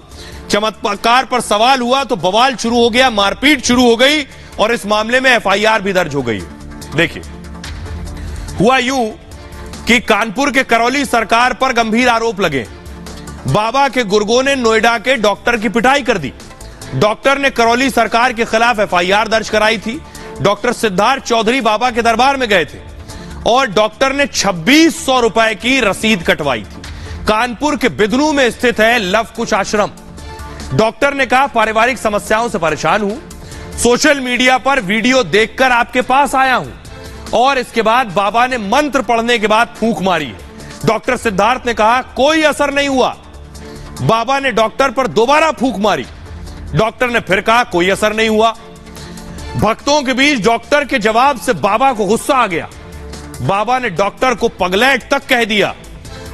चमत्कार पर सवाल हुआ तो बवाल शुरू हो गया, मारपीट शुरू हो गई और इस मामले में एफआईआर भी दर्ज हो गई। देखिए, हुआ यूं कि कानपुर के करौली सरकार पर गंभीर आरोप लगे। बाबा के गुर्गों ने नोएडा के डॉक्टर की पिटाई कर दी। डॉक्टर ने करौली सरकार के खिलाफ एफआईआर दर्ज कराई थी। डॉक्टर सिद्धार्थ चौधरी बाबा के दरबार में गए थे और डॉक्टर ने 2600 रुपए की रसीद कटवाई थी। कानपुर के बिदनू में स्थित है लव कुश आश्रम। डॉक्टर ने कहा, पारिवारिक समस्याओं से परेशान हूं, सोशल मीडिया पर वीडियो देखकर आपके पास आया हूं। और इसके बाद बाबा ने मंत्र पढ़ने के बाद फूंक मारी है। डॉक्टर सिद्धार्थ ने कहा, कोई असर नहीं हुआ। बाबा ने डॉक्टर पर दोबारा फूंक मारी। डॉक्टर ने फिर कहा, कोई असर नहीं हुआ। भक्तों के बीच डॉक्टर के जवाब से बाबा को गुस्सा आ गया। बाबा ने डॉक्टर को पगलैट तक कह दिया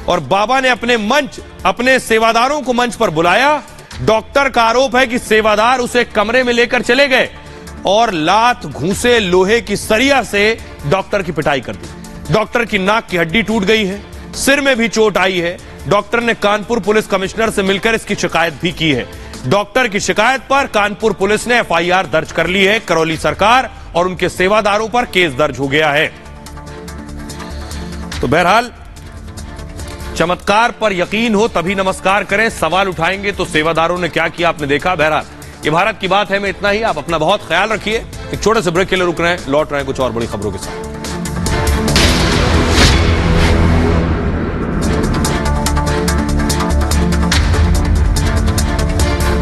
और बाबा ने अपने सेवादारों को मंच पर बुलाया। डॉक्टर का आरोप है कि सेवादार उसे कमरे में लेकर चले गए और लात, घूंसे, लोहे की सरिया से डॉक्टर की पिटाई कर दी। डॉक्टर की नाक की हड्डी टूट गई है, सिर में भी चोट आई है। डॉक्टर ने कानपुर पुलिस कमिश्नर से मिलकर इसकी शिकायत भी की है। डॉक्टर की शिकायत पर कानपुर पुलिस ने एफआईआर दर्ज कर ली है। करौली सरकार और उनके सेवादारों पर केस दर्ज हो गया है। तो बहरहाल, चमत्कार पर यकीन हो तभी नमस्कार करें। सवाल उठाएंगे तो सेवादारों ने क्या किया आपने देखा। बहरहाल, ये भारत की बात है में इतना ही। आप अपना बहुत ख्याल रखिए। एक छोटे से ब्रेक के लिए रुक रहे हैं, लौट रहे हैं कुछ और बड़ी खबरों के साथ।